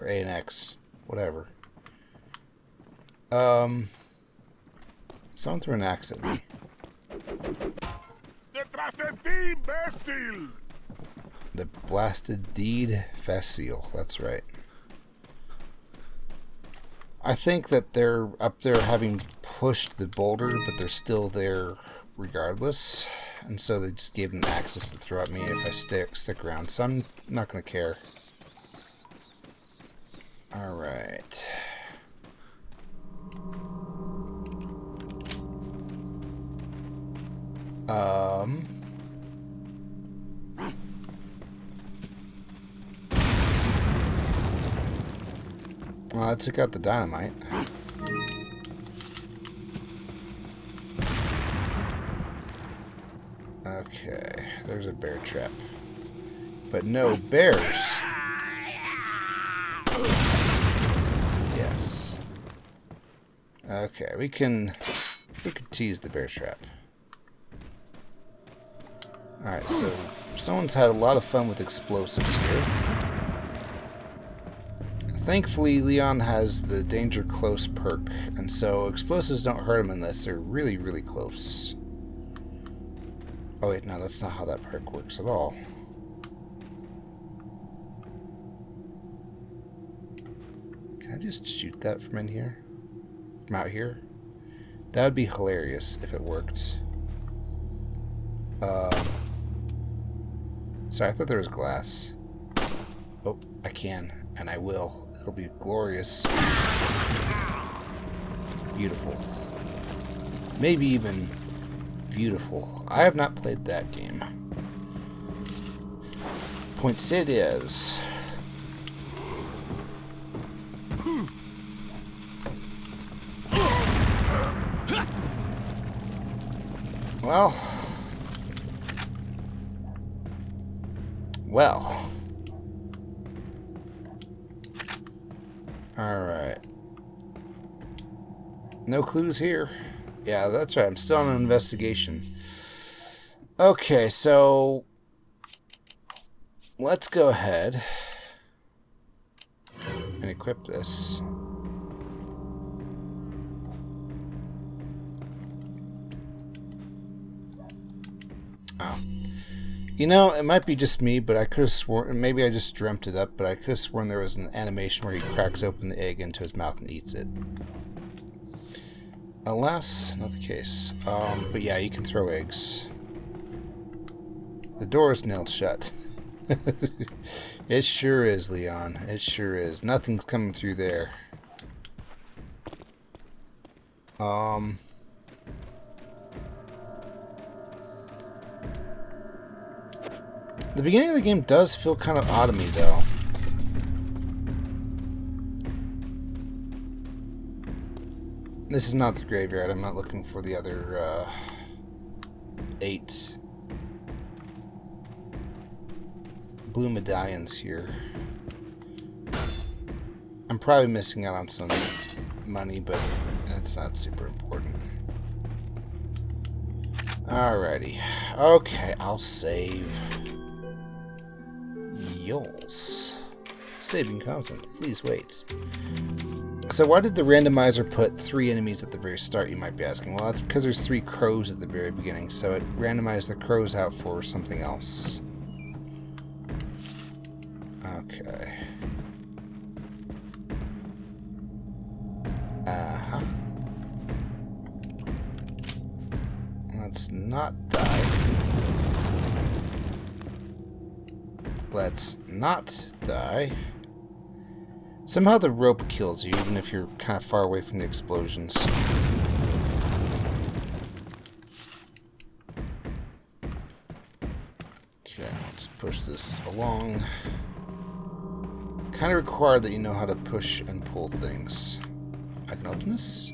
Or A and X. Whatever. Someone threw an axe at me. The blasted deed facile. That's right. I think that they're up there having pushed the boulder, but they're still there regardless. And so they just gave them access to throw at me if I stick around. So I'm not going to care. Alright. Well, I took out the dynamite. Okay. Okay, there's a bear trap. But no bears. Yes. Okay, we could tease the bear trap. Alright, so someone's had a lot of fun with explosives here. Thankfully, Leon has the danger close perk, and so explosives don't hurt him unless they're really, really close. Oh wait, no, that's not how that perk works at all. Can I just shoot that from in here? From out here? That would be hilarious if it worked. Sorry, I thought there was glass. Oh, I can, and I will. It'll be glorious. Beautiful. Maybe even beautiful. I have not played that game. Point it is. Well. Alright. No clues here. Yeah, that's right. I'm still on an investigation. Okay, so let's go ahead and equip this. Oh. You know, it might be just me, but I could have sworn, maybe I just dreamt it up, but I could have sworn there was an animation where he cracks open the egg into his mouth and eats it. Alas, not the case. But yeah, you can throw eggs. The door is nailed shut. It sure is, Leon. It sure is. Nothing's coming through there. The beginning of the game does feel kind of odd to me, though. This is not the graveyard. I'm not looking for the other 8 blue medallions here. I'm probably missing out on some money, but that's not super important. Alrighty. Okay, I'll save. Yols. Saving constant. Please wait. So why did the randomizer put 3 enemies at the very start, you might be asking? Well, that's because there's 3 crows at the very beginning, so it randomized the crows out for something else. Okay. Uh-huh. Let's not die. Let's not die. Somehow the rope kills you, even if you're kind of far away from the explosions. Okay, let's push this along. Kind of required that you know how to push and pull things. I can open this?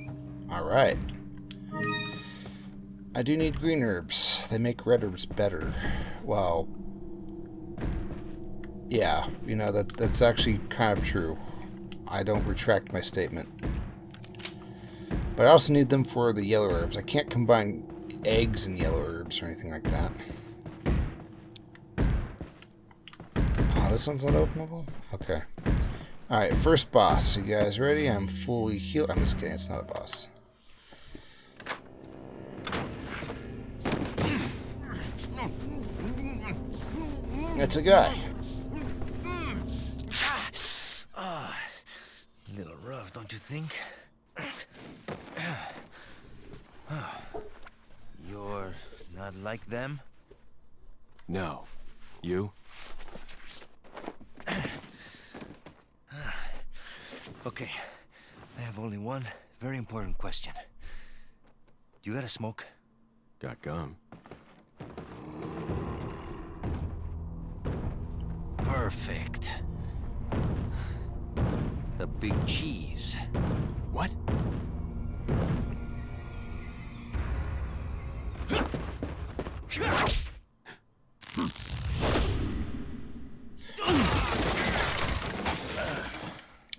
Alright. I do need green herbs. They make red herbs better. Well, yeah, you know, that's actually kind of true. I don't retract my statement. But I also need them for the yellow herbs. I can't combine eggs and yellow herbs or anything like that. Oh, this one's not openable? Okay. Alright, first boss. You guys ready? I'm fully healed. I'm just kidding, it's not a boss. It's a guy.
Little rough, don't you think? You're not like them?
No. You?
Okay, I have only one very important question. You got a smoke?
Got gum.
Perfect. The big cheese.
What?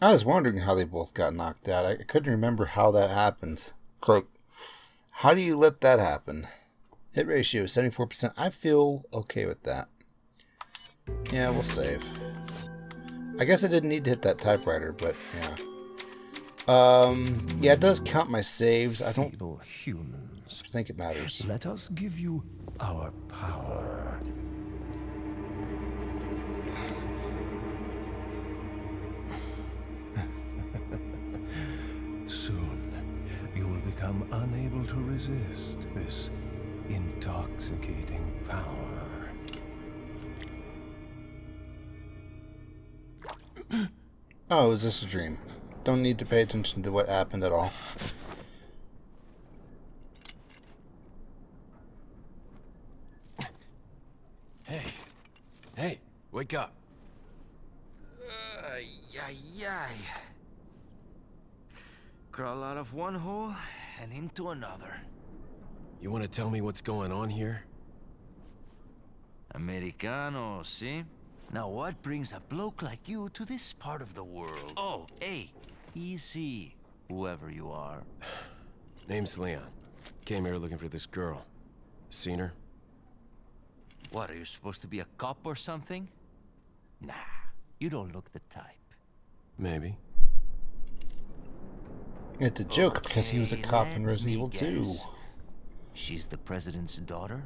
I was wondering how they both got knocked out. I couldn't remember how that happened. It's like, how do you let that happen? Hit ratio 74%. I feel okay with that. Yeah, we'll save. I guess I didn't need to hit that typewriter, but yeah. Yeah, it does count my saves. I don't
Feeble humans.
think it matters.
Let us give you our power. Soon, you will become unable to resist this intoxicating power.
Oh, is this a dream? Don't need to pay attention to what happened at all.
Hey, wake up.
Crawl out of one hole and into another.
You want to tell me what's going on here?
Americano, see? Now what brings a bloke like you to this part of the world? Oh, hey, easy, whoever you are.
Name's Leon. Came here looking for this girl. Seen her?
What, are you supposed to be a cop or something? Nah, you don't look the type.
Maybe.
It's a joke because he was a cop in
let
Resident
me
Evil 2.
guess. She's the president's daughter?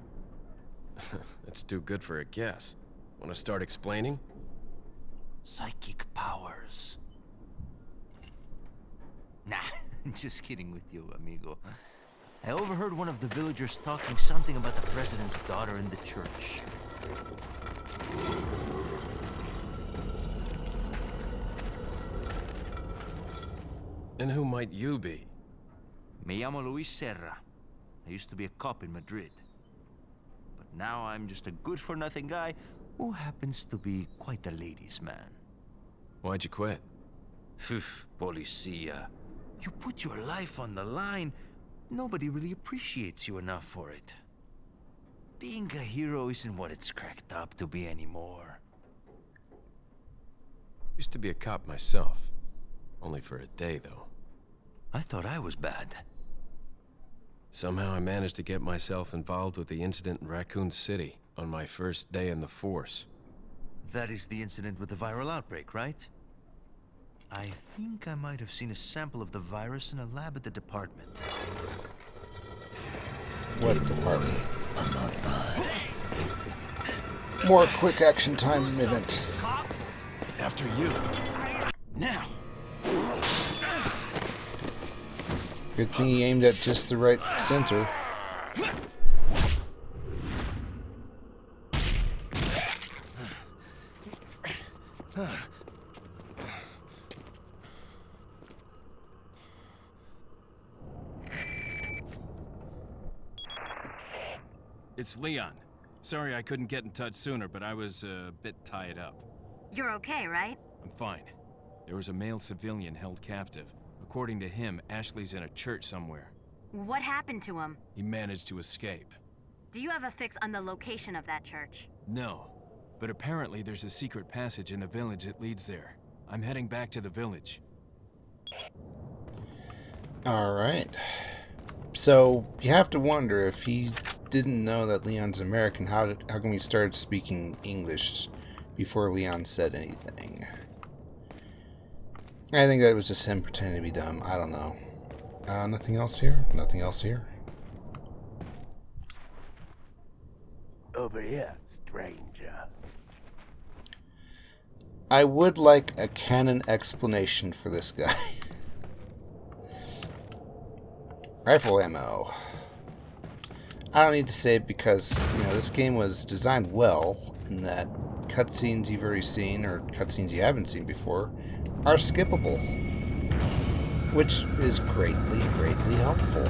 That's too good for a guess. Want to start explaining?
Psychic powers. Nah, just kidding with you, amigo. I overheard one of the villagers talking something about the president's daughter in the church.
And who might you be?
Me llamo Luis Serra. I used to be a cop in Madrid. But now I'm just a good-for-nothing guy who happens to be quite a ladies' man.
Why'd you quit?
Phew, policia. You put your life on the line. Nobody really appreciates you enough for it. Being a hero isn't what it's cracked up to be anymore.
Used to be a cop myself. Only for a day, though.
I thought I was bad.
Somehow I managed to get myself involved with the incident in Raccoon City on my first day in the force.
That is the incident with the viral outbreak, right? I think I might have seen a sample of the virus in a lab at the department.
What department? More quick action time event.
After you. Now!
Good thing he aimed at just the right center.
It's Leon. Sorry I couldn't get in touch sooner, but I was a bit tied up.
You're okay, right?
I'm fine. There was a male civilian held captive. According to him, Ashley's in a church somewhere.
What happened to him?
He managed to escape.
Do you have a fix on the location of that church?
No, but apparently there's a secret passage in the village that leads there. I'm heading back to the village.
Alright. So, you have to wonder if he didn't know that Leon's American, how come he started speaking English before Leon said anything? I think that was just him pretending to be dumb. I don't know. Nothing else here? Nothing else here?
Over here, stranger.
I would like a canon explanation for this guy. Rifle ammo. I don't need to say it because, you know, this game was designed well in that cutscenes you've already seen or cutscenes you haven't seen before are skippable, which is greatly, greatly helpful.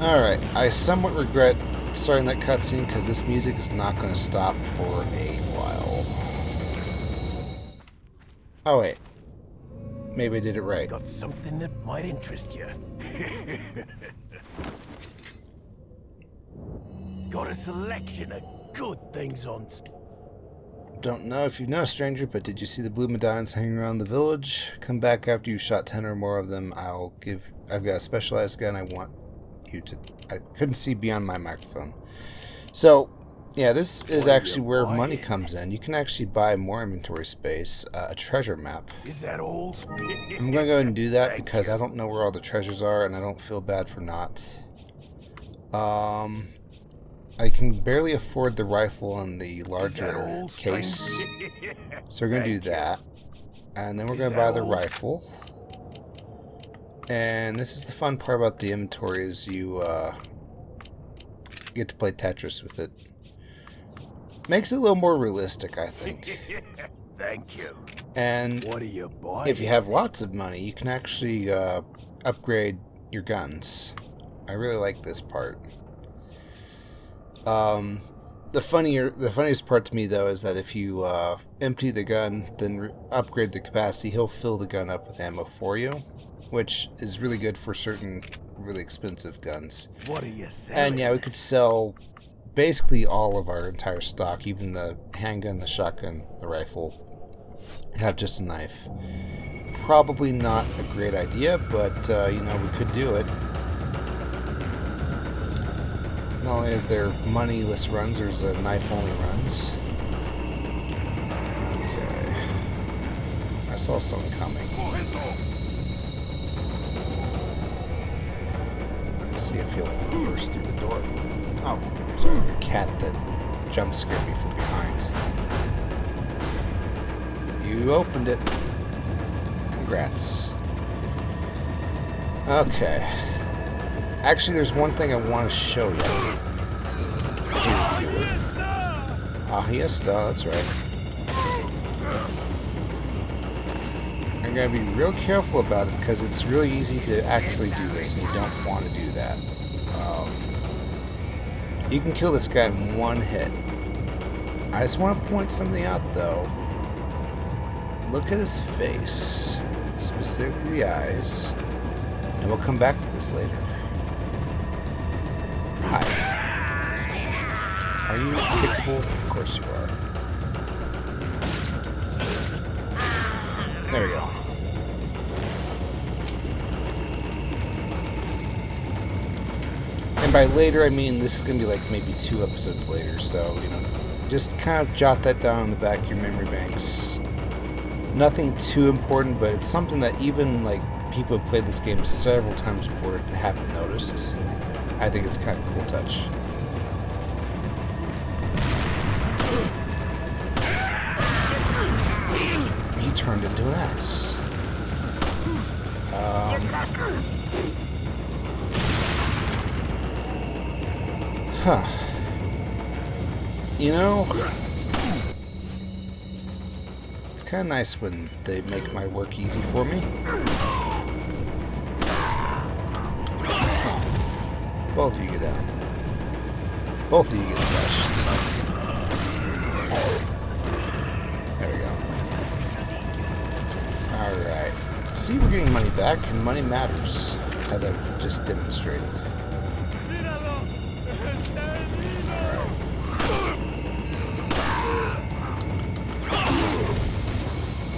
Alright, I somewhat regret starting that cutscene because this music is not going to stop for a while. Oh wait, maybe I did it right.
Got something that might interest you. Got a selection of good things on.
Don't know if you know, stranger, but did you see the blue medallions hanging around the village? Come back after you've shot 10 or more of them. I've got a specialized gun I want you to... I couldn't see beyond my microphone. So, yeah, this is actually where money comes in. You can actually buy more inventory space, a treasure map.
Is that old?
I'm going to go ahead and do that because I don't know where all the treasures are, and I don't feel bad for not. I can barely afford the rifle and the larger case, so we're going to do that. And then we're going to buy the rifle. And this is the fun part about the inventory is you get to play Tetris with it. Makes it a little more realistic, I think.
Thank you.
And
What are you buying?
if you have lots of money, you can actually upgrade your guns. I really like this part. The funniest part to me though is that if you empty the gun, then upgrade the capacity, he'll fill the gun up with ammo for you, which is really good for certain really expensive guns.
What are you selling?
And yeah, we could sell basically all of our entire stock, even the handgun, the shotgun, the rifle. Have just a knife. Probably not a great idea, but you know, we could do it. Not only is there moneyless runs, there's knife-only runs. Okay. I saw someone coming. Let me see if he'll burst through the door. Oh, sorry, the cat that jump scared me from behind. You opened it. Congrats. Okay. Actually, there's one thing I want to show you. Dear viewer. Ah, yes, that's right. I'm going to be real careful about it because it's really easy to actually do this, and you don't want to do that. You can kill this guy in one hit. I just want to point something out, though. Look at his face, specifically the eyes, and we'll come back to this later. Hi. Are you kickable? Of course you are. There we go. And by later, I mean this is going to be like maybe 2 episodes later, so, you know, just kind of jot that down in the back of your memory banks. Nothing too important, but it's something that even, like, people have played this game several times before and haven't noticed. I think it's kind of a cool touch. He turned into an axe. Huh. You know, it's kind of nice when they make my work easy for me. Both of you get down. Both of you get slashed. There we go. Alright. See, we're getting money back, and money matters, as I've just demonstrated. Alright.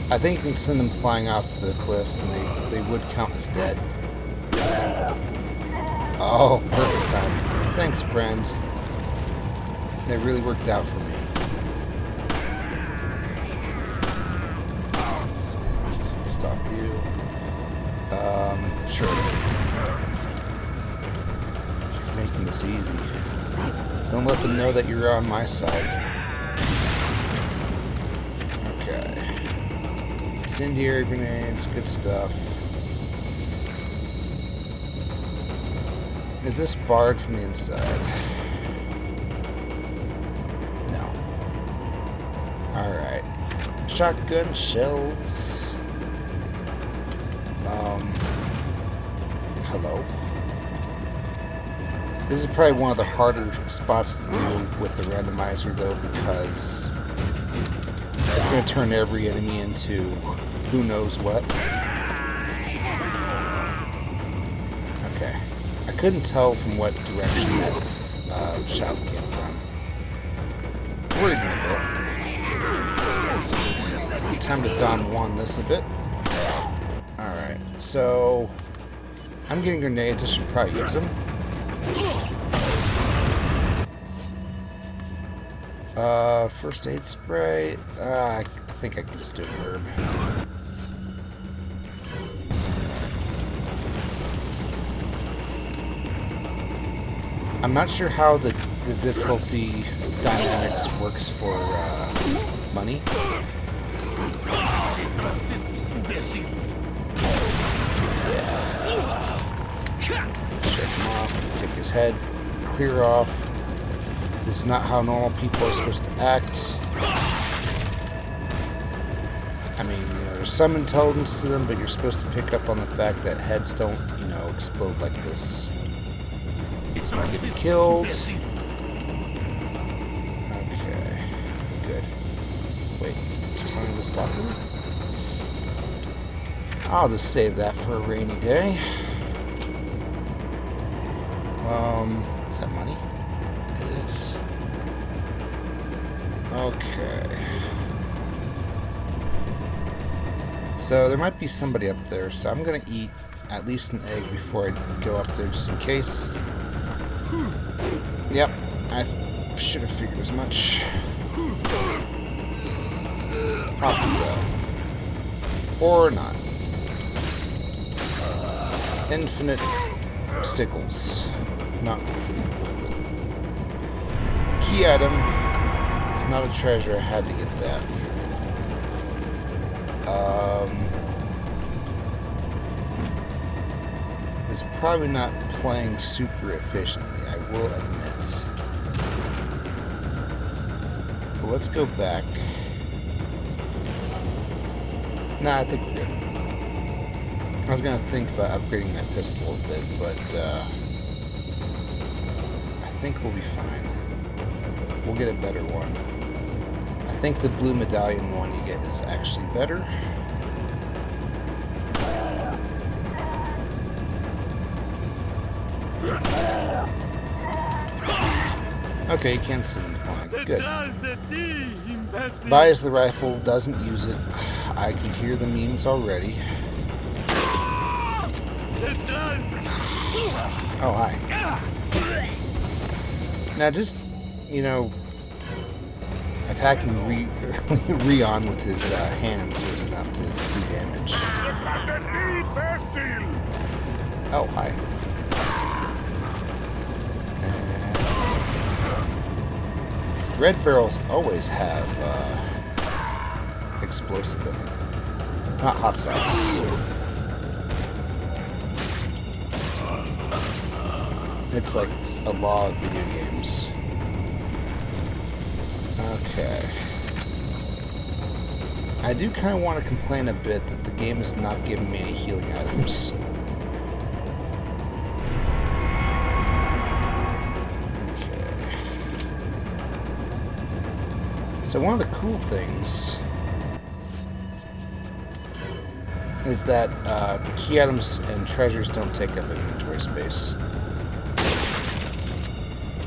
I think you can send them flying off the cliff, and they would count as dead. Oh, perfect timing. Thanks, friend. That really worked out for me. So, just stop you. Sure. You're making this easy. Don't let them know that you're on my side. Okay. Incendiary grenades, good stuff. Is this barred from the inside? No. Alright. Shotgun shells. Hello. This is probably one of the harder spots to do with the randomizer, though, because it's going to turn every enemy into who knows what. Okay. I couldn't tell from what direction that shout came from. Worried me a bit. time to Don Juan this a bit. Alright, so I'm getting grenades. I should probably use them. First aid spray. I think I can just do an herb. I'm not sure how the difficulty dynamics works for money. Shake him off, kick his head, clear off. This is not how normal people are supposed to act. I mean, you know, there's some intelligence to them, but you're supposed to pick up on the fact that heads don't, you know, explode like this. He's not getting killed. Okay, good. Wait, is there something in this locker room? I'll just save that for a rainy day. Is that money? It is. Okay. So there might be somebody up there, so I'm gonna eat at least an egg before I go up there just in case. Yep, I should have figured as much. Off we go. Or not. Infinite sickles. Not worth it. Key item. It's not a treasure. I had to get that. It's probably not playing super efficiently, I will admit. But let's go back. Nah, I think we're good. I was gonna think about upgrading my pistol a bit, but I think we'll be fine. We'll get a better one. I think the blue medallion one you get is actually better. Okay, you can't see him flying. Good. Buys the rifle, doesn't use it. I can hear the memes already. Oh, hi. Now just, you know, attacking Rion with his hands was enough to do damage. Oh, hi. Red barrels always have explosive in it. Not hot sauce. It's like a law of video games. Okay. I do kind of want to complain a bit that the game is not giving me any healing items. So one of the cool things is that key items and treasures don't take up inventory space.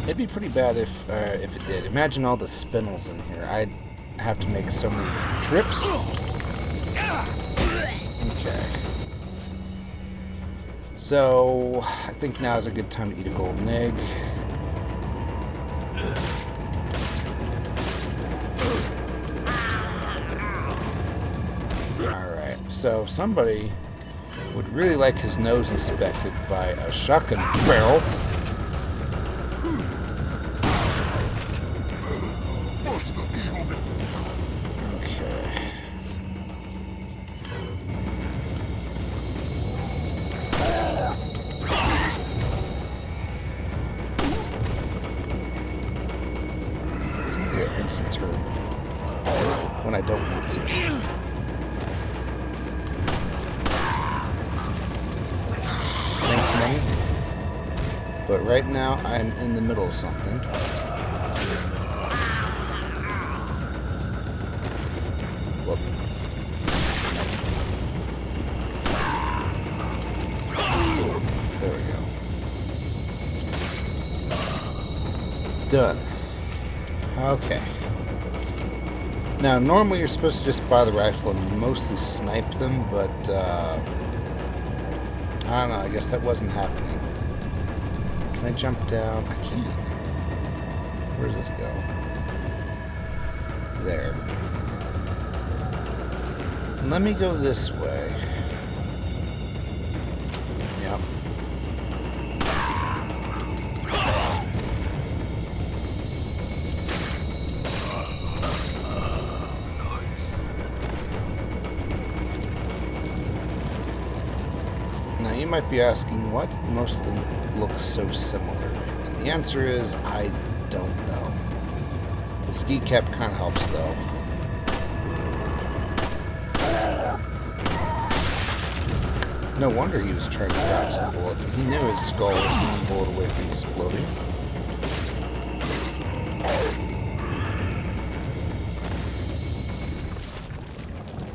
It'd be pretty bad if it did. Imagine all the spinels in here. I'd have to make so many trips. Okay. So I think now is a good time to eat a golden egg. So somebody would really like his nose inspected by a shotgun barrel. Okay. It's easy to instant turn when I don't want to. Thanks, money. But right now, I'm in the middle of something. Whoop. There we go. Done. Okay. Now, normally you're supposed to just buy the rifle and mostly snipe them, but, I don't know, I guess that wasn't happening. Can I jump down? I can. Where does this go? There. Let me go this way. Yep. Now you might be asking, why did most of them look so similar? And the answer is, I don't know. The ski cap kind of helps, though. No wonder he was trying to dodge the bullet. He knew his skull was one bullet away from exploding.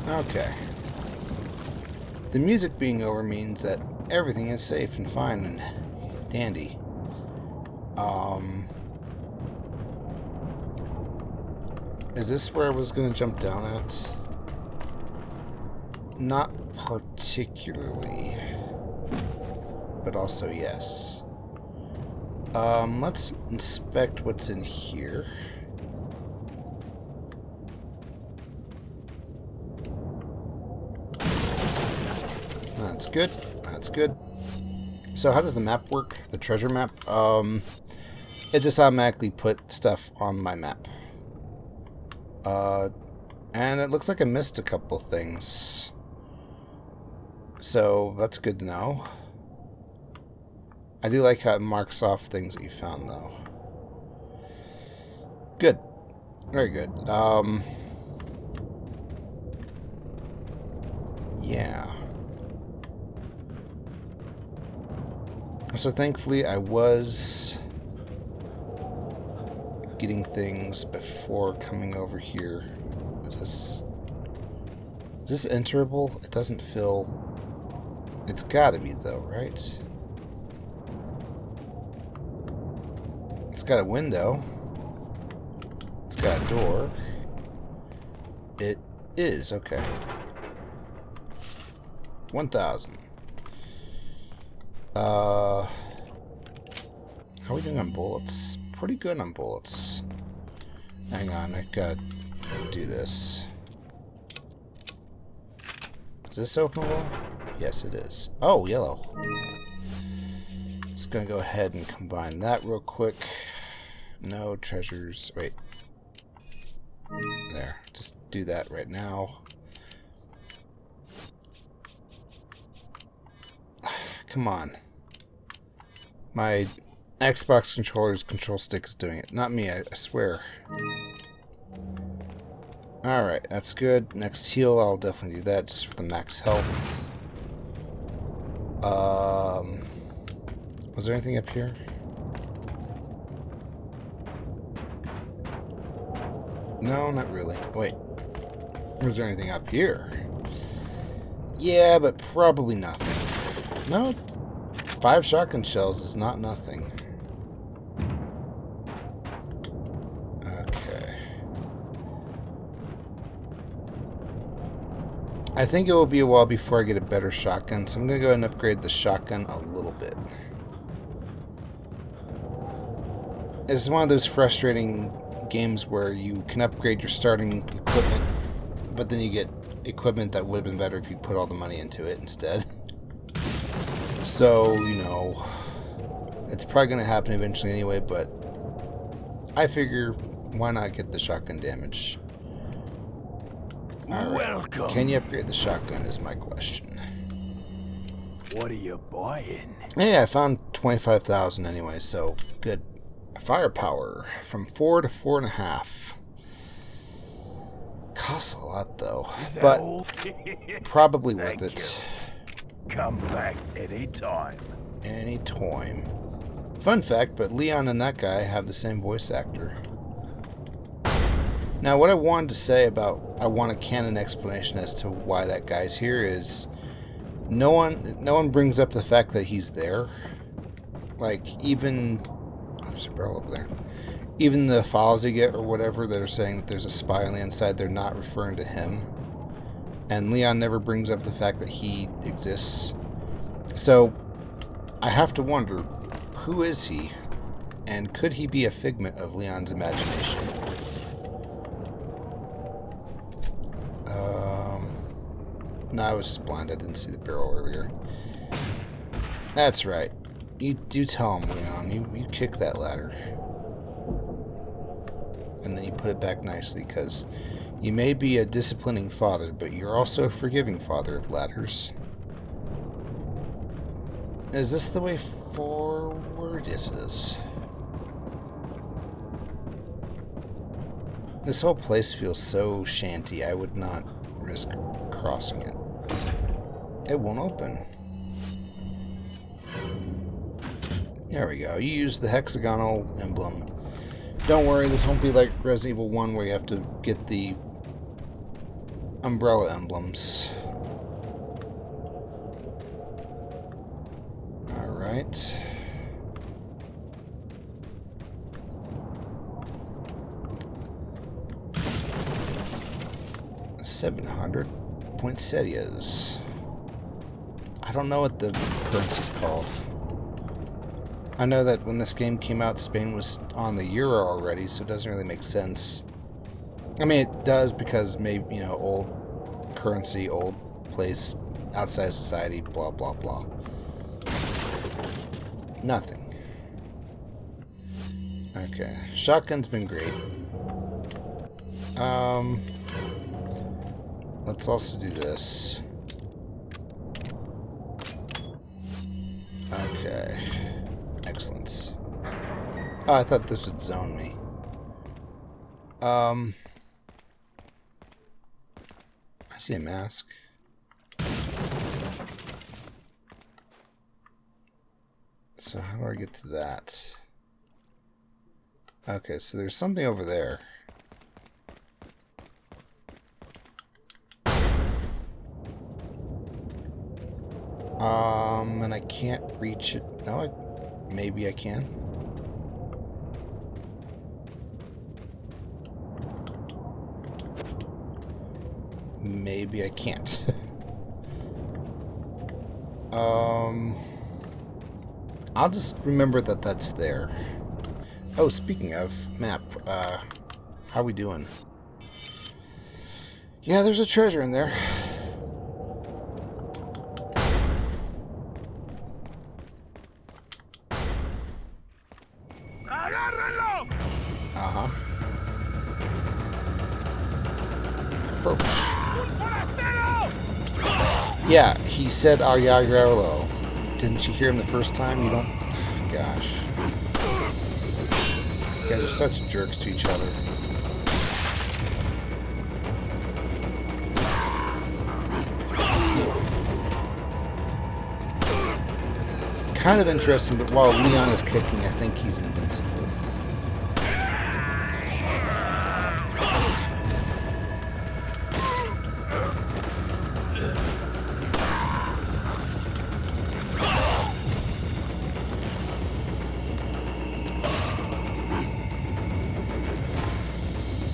Okay. The music being over means that everything is safe and fine and dandy. Is this where I was going to jump down at? Not particularly. But also yes. Let's inspect what's in here. That's good. That's good. So how does the map work? The treasure map? It just automatically put stuff on my map. And it looks like I missed a couple things. So that's good to know. I do like how it marks off things that you found, though. Good. Very good. Yeah. So thankfully I was getting things before coming over here. Is this enterable? It doesn't feel... It's gotta be though, right? It's got a window. It's got a door. It is, okay. 1,000. How are we doing on bullets? Pretty good on bullets. Hang on, I gotta do this. Is this openable? Yes, it is. Oh, yellow. Just gonna go ahead and combine that real quick. No treasures. Wait. There. Just do that right now. Come on. My Xbox controller's control stick is doing it. Not me, I swear. Alright, that's good. Next heal, I'll definitely do that just for the max health. Was there anything up here? No, not really. Wait. Was there anything up here? Yeah, but probably nothing. No, 5 shotgun shells is not nothing. Okay. I think it will be a while before I get a better shotgun, so I'm going to go ahead and upgrade the shotgun a little bit. It's one of those frustrating games where you can upgrade your starting equipment, but then you get equipment that would have been better if you put all the money into it instead. So, you know, it's probably going to happen eventually anyway, but I figure, why not get the shotgun damage? All right.
Welcome.
Can you upgrade the shotgun is my question.
What are you buying?
Hey, I found 25,000 anyway, so good. Firepower from 4 to 4.5. Costs a lot though, but probably worth it.
Come back anytime.
Anytime. Fun fact, but Leon and that guy have the same voice actor. Now, what I wanted to say about, I want a canon explanation as to why that guy's here is, no one brings up the fact that he's there. Like, even, oh, there's a barrel over there. even the files you get or whatever that are saying that there's a spy on the inside, they're not referring to him. And Leon never brings up the fact that he exists. So I have to wonder, who is he? And could he be a figment of Leon's imagination? No, I was just blind. I didn't see the barrel earlier. That's right. You do tell him, Leon. You kick that ladder. And then you put it back nicely, because you may be a disciplining father, but you're also a forgiving father of ladders. Is this the way forward? Yes, it is. This whole place feels so shanty, I would not risk crossing it. It won't open. There we go. You use the hexagonal emblem. Don't worry, this won't be like Resident Evil 1 where you have to get the umbrella emblems. Alright. $700 poinsettias. I don't know what the currency's called. I know that when this game came out, Spain was on the euro already, so it doesn't really make sense. I mean, it does because maybe, you know, old currency, old place, outside society, blah, blah, blah. Nothing. Okay. Shotgun's been great. Let's also do this. Okay. Excellent. Oh, I thought this would zone me. I see a mask. So how do I get to that? Okay, so there's something over there. And I can't reach it. No, maybe I can. Maybe I can't. I'll just remember that that's there. Oh, speaking of map, how we doing? Yeah, there's a treasure in there. Uh-huh. Approach. Yeah, he said Ayagrello. Didn't you hear him the first time? You don't... Gosh. You guys are such jerks to each other. Kind of interesting, but while Leon is kicking, I think he's invincible.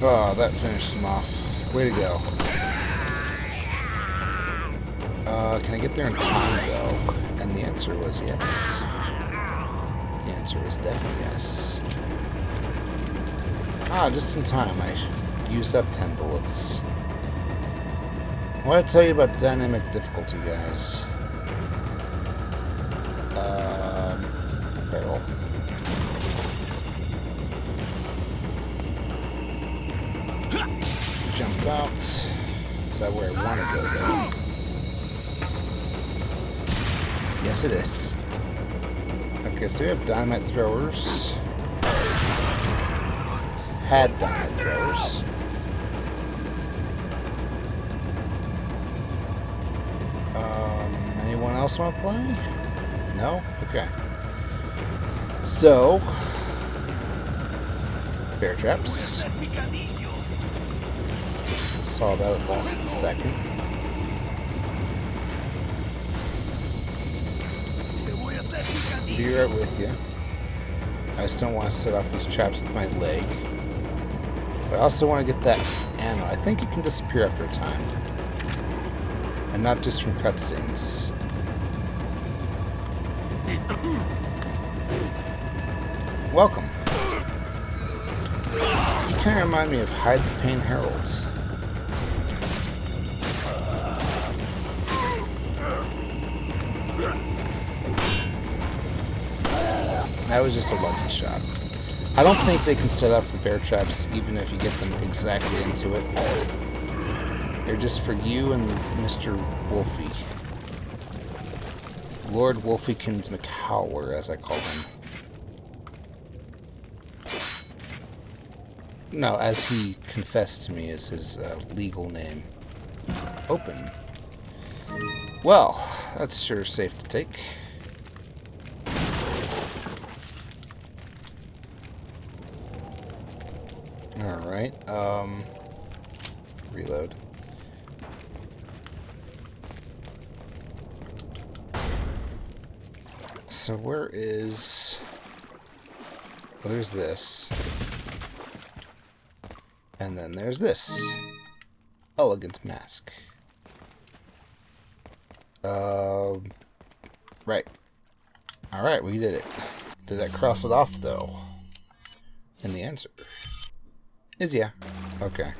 Oh, that finished him off. Way to go. Can I get there in time, though? And the answer was yes. The answer was definitely yes. Ah, just in time. I used up 10 bullets. What did I tell you about dynamic difficulty, guys? Barrel. Jump out. Is that where I want to go, though? Yes, it is. Okay, so we have dynamite throwers. Had dynamite throwers. Anyone else want to play? No? Okay. So, bear traps. Saw that less than a second. Be right with you. I just don't want to set off these traps with my leg. But I also want to get that ammo. I think it can disappear after a time. And not just from cutscenes. Welcome. You kind of remind me of Hide the Pain Herald. That was just a lucky shot. I don't think they can set off the bear traps even if you get them exactly into it. They're just for you and Mr. Wolfie. Lord Wolfiekins McHowler, as I call him. No, as he confessed to me is his legal name. Open. Well, that's sure safe to take. Alright, reload. So where is... Well, there's this. And then there's this. Elegant mask. Right. Alright, we did it. Did that cross it off, though? And the answer is yeah. Okay.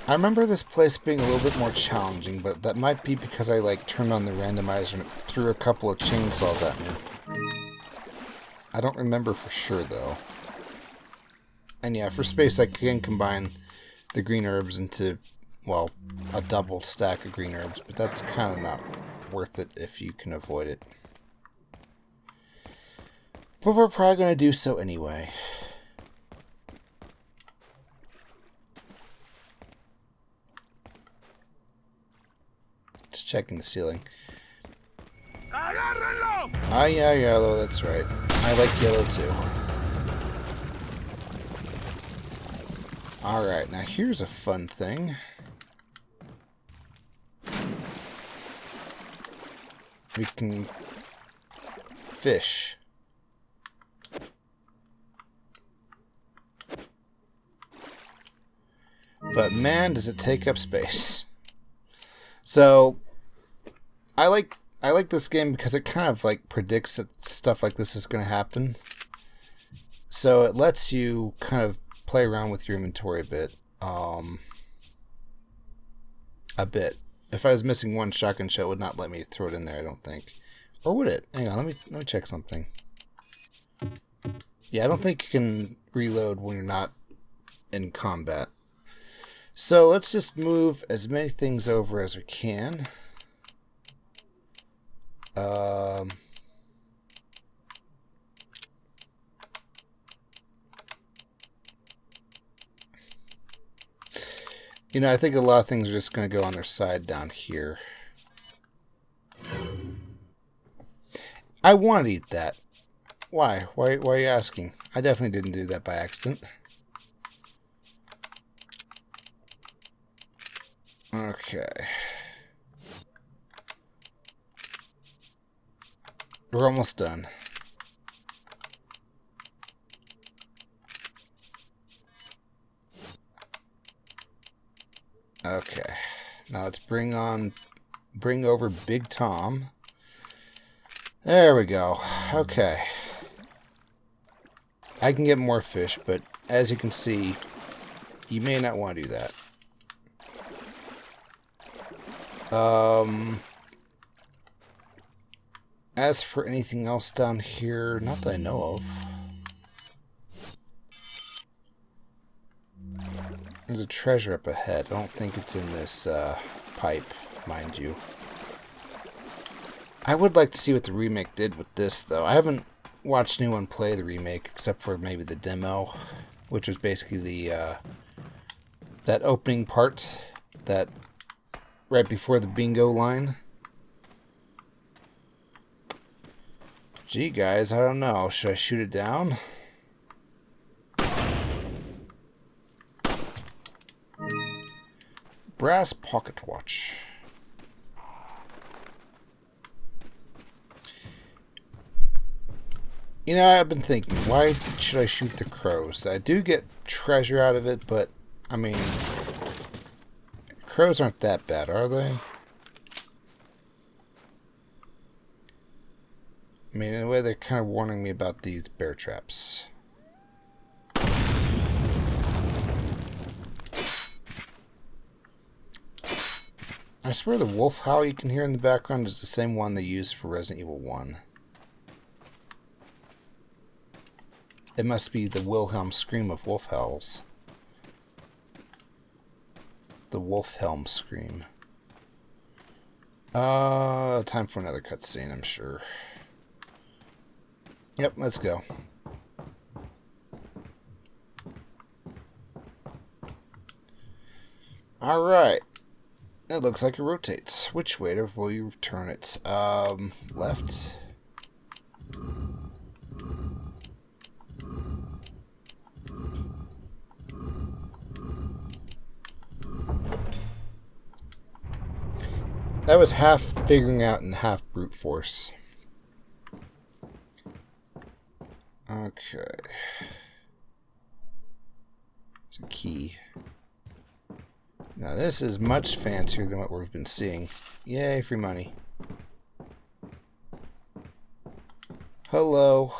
I remember this place being a little bit more challenging, but that might be because I, like, turned on the randomizer and it threw a couple of chainsaws at me. I don't remember for sure, though. And yeah, for space, I can combine the green herbs into, well, a double stack of green herbs, but that's kind of not worth it if you can avoid it. But we're probably going to do so anyway. Just checking the ceiling. Ah, yeah, yellow, that's right. I like yellow too. Alright, now here's a fun thing. We can fish. But man, does it take up space. So I like this game because it kind of like predicts that stuff like this is going to happen. So it lets you kind of play around with your inventory a bit. If I was missing one shotgun shell, it would not let me throw it in there, I don't think. Or would it? Hang on, let me check something. Yeah, I don't think you can reload when you're not in combat. So let's just move as many things over as we can. You know, I think a lot of things are just going to go on their side down here. I want to eat that. Why? Why are you asking? I definitely didn't do that by accident. Okay. We're almost done. Okay. Now let's bring over Big Tom. There we go. Okay. I can get more fish, but as you can see, you may not want to do that. As for anything else down here, not that I know of. There's a treasure up ahead. I don't think it's in this pipe, mind you. I would like to see what the remake did with this, though. I haven't watched anyone play the remake, except for maybe the demo, which was basically the that opening part, that right before the bingo line. Gee, guys, I don't know. Should I shoot it down? Brass pocket watch. You know, I've been thinking, why should I shoot the crows? I do get treasure out of it, but, I mean, crows aren't that bad, are they? I mean, in a way, they're kind of warning me about these bear traps. I swear the wolf howl you can hear in the background is the same one they used for Resident Evil 1. It must be the Wilhelm scream of wolf howls. The Wolfhelm scream. Time for another cutscene, I'm sure. Yep, let's go. Alright. It looks like it rotates. Which way will you turn it? Left. That was half figuring out and half brute force. Okay. It's a key. Now this is much fancier than what we've been seeing. Yay, free money. Hello.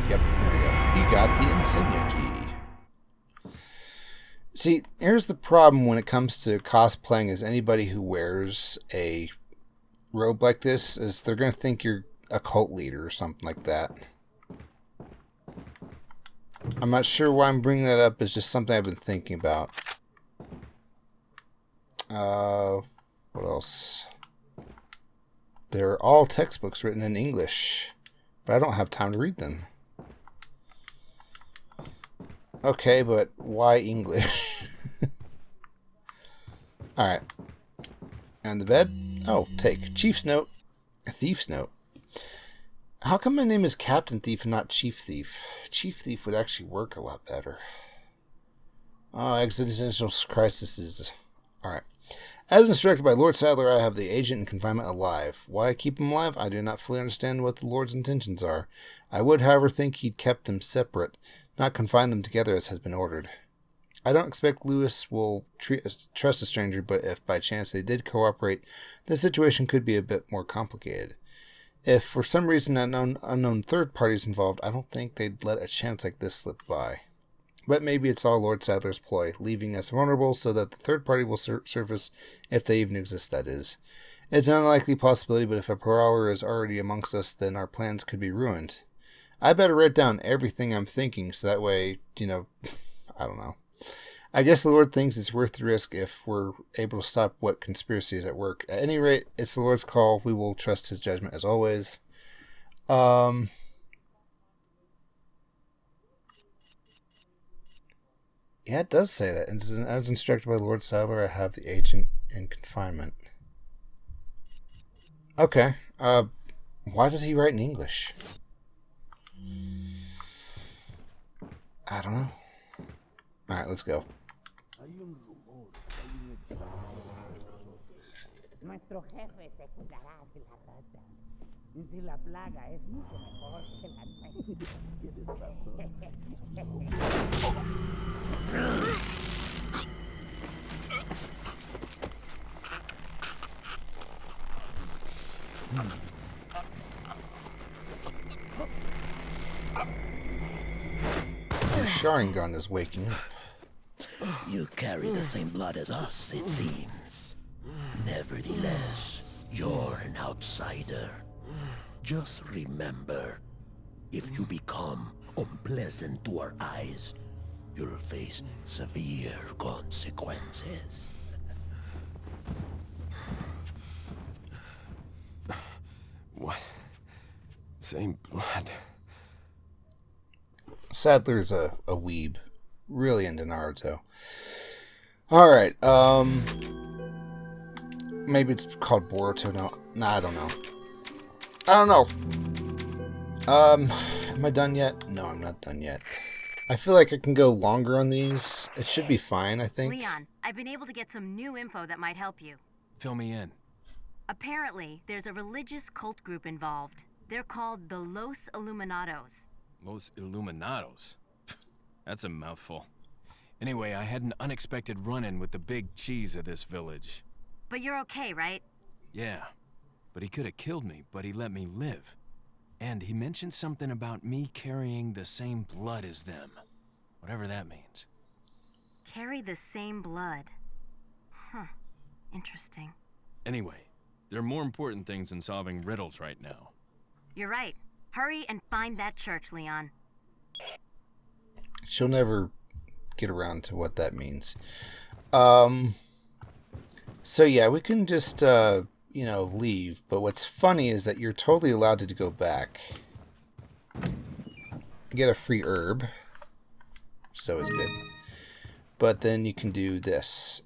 Yep, there we go. You got the insignia key. See, here's the problem when it comes to cosplaying as anybody who wears a robe like this, is they're going to think you're a cult leader or something like that. I'm not sure why I'm bringing that up. It's just something I've been thinking about. What else? They're all textbooks written in English, but I don't have time to read them. Okay, but why English? Alright. And the bed? Oh, take. Chief's note. A thief's note. How come my name is Captain Thief and not Chief Thief? Chief Thief would actually work a lot better. Oh, existential crises. Alright. As instructed by Lord Sadler, I have the agent in confinement alive. Why keep him alive? I do not fully understand what the Lord's intentions are. I would, however, think he'd kept them separate, not confine them together as has been ordered. I don't expect Lewis will trust a stranger, but if by chance they did cooperate, the situation could be a bit more complicated. If for some reason unknown third parties involved, I don't think they'd let a chance like this slip by. But maybe it's all Lord Sadler's ploy, leaving us vulnerable so that the third party will surface, if they even exist, that is. It's an unlikely possibility, but if a prowler is already amongst us, then our plans could be ruined. I better write down everything I'm thinking, so that way, you know, I don't know. I guess the Lord thinks it's worth the risk if we're able to stop what conspiracy is at work. At any rate, it's the Lord's call. We will trust his judgment as always. Yeah, it does say that. As instructed by Lord Sadler, I have the agent in confinement. Okay. Why does he write in English? I don't know. Alright, let's go.
Nuestro jefe se cuidará de la rata. Y si la plaga es mucho mejor que la nuestra. Tienes
Your Sharingan is waking up.
You carry the same blood as us, it seems. Nevertheless, you're an outsider. Just remember, if you become unpleasant to our eyes, you'll face severe consequences.
What? Same blood.
Sadler's a weeb. Really into Naruto. Alright, maybe it's called Boruto now. Nah, I don't know. Am I done yet? No, I'm not done yet. I feel like I can go longer on these. It should be fine, I think.
Leon, I've been able to get some new info that might help you.
Fill me in.
Apparently, there's a religious cult group involved. They're called the Los Illuminados.
Los Illuminados. That's a mouthful. Anyway, I had an unexpected run-in with the big cheese of this village.
But you're okay, right?
Yeah, but he could have killed me, but he let me live. And he mentioned something about me carrying the same blood as them. Whatever that means.
Carry the same blood. Huh. Interesting.
Anyway, there are more important things than solving riddles right now.
You're right. Hurry and find that church, Leon.
She'll never get around to what that means. So yeah, we can just, leave. But what's funny is that you're totally allowed to go back. Get a free herb. So is good. But then you can do this.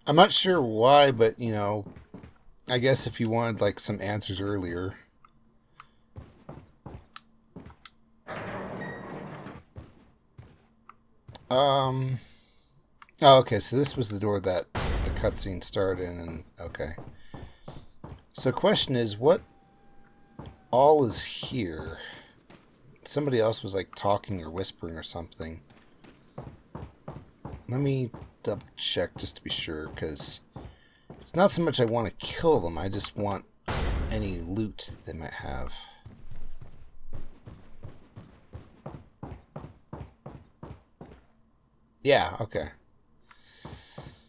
I'm not sure why, but, I guess if you wanted, like, some answers earlier. Oh, okay, so this was the door that the cutscene started in, and, okay. So question is, what all is here? Somebody else was, like, talking or whispering or something. Let me double check just to be sure, because it's not so much I want to kill them, I just want any loot they might have. Yeah, okay.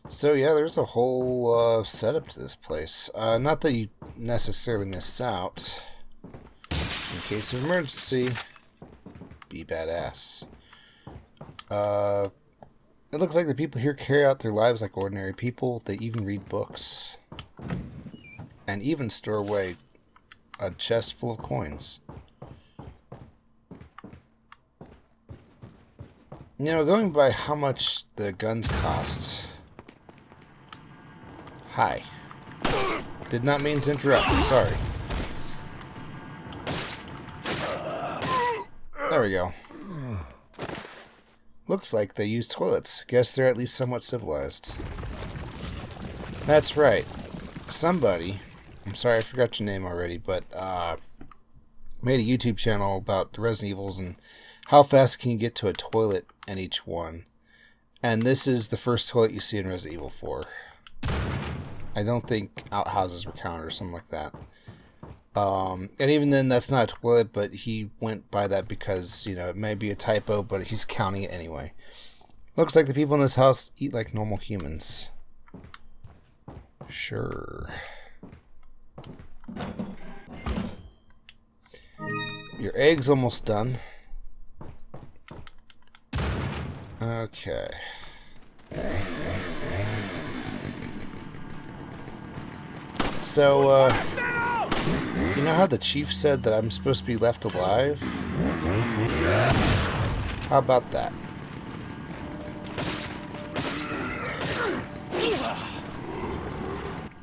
So yeah, there's a whole setup to this place. Not that you necessarily miss out. In case of emergency, be badass. It looks like the people here carry out their lives like ordinary people. They even read books. And even store away a chest full of coins. Going by how much the guns cost. Hi. Did not mean to interrupt. I'm sorry. There we go. Looks like they use toilets. Guess they're at least somewhat civilized. That's right. Somebody, I'm sorry I forgot your name already, but made a YouTube channel about the Resident Evils and how fast can you get to a toilet in each one. And this is the first toilet you see in Resident Evil 4. I don't think outhouses were counted or something like that. And even then, that's not a toilet, but he went by that because, it may be a typo, but he's counting it anyway. Looks like the people in this house eat like normal humans. Sure. Your egg's almost done. Okay. So, you know how the chief said that I'm supposed to be left alive? How about that?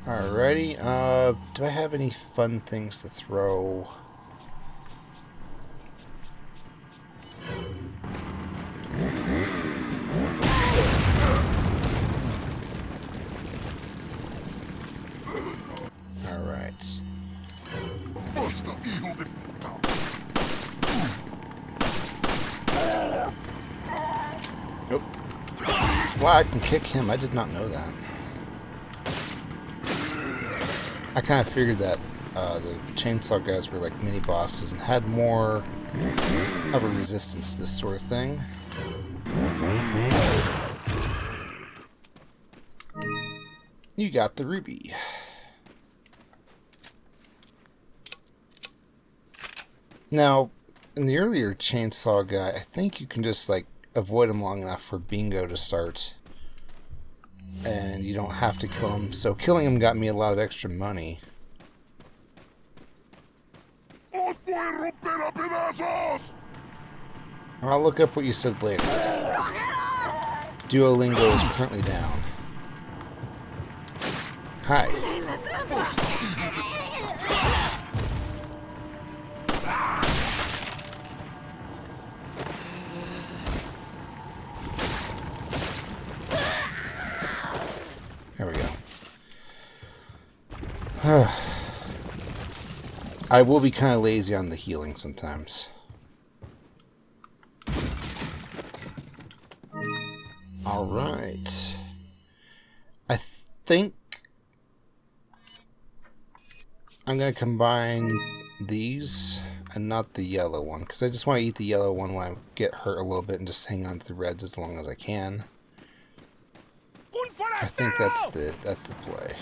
Alrighty, do I have any fun things to throw? Alright. Nope. Wow, I can kick him. I did not know that. I kind of figured that the chainsaw guys were like mini bosses and had more of a resistance to this sort of thing. You got the ruby. Now, in the earlier chainsaw guy, I think you can just like avoid him long enough for bingo to start. And you don't have to kill him. So killing him got me a lot of extra money. I'll look up what you said later. Duolingo is currently down. Hi. There we go. I will be kind of lazy on the healing sometimes. Alright. I think I'm going to combine these and not the yellow one, because I just want to eat the yellow one when I get hurt a little bit and just hang on to the reds as long as I can. I think that's the play.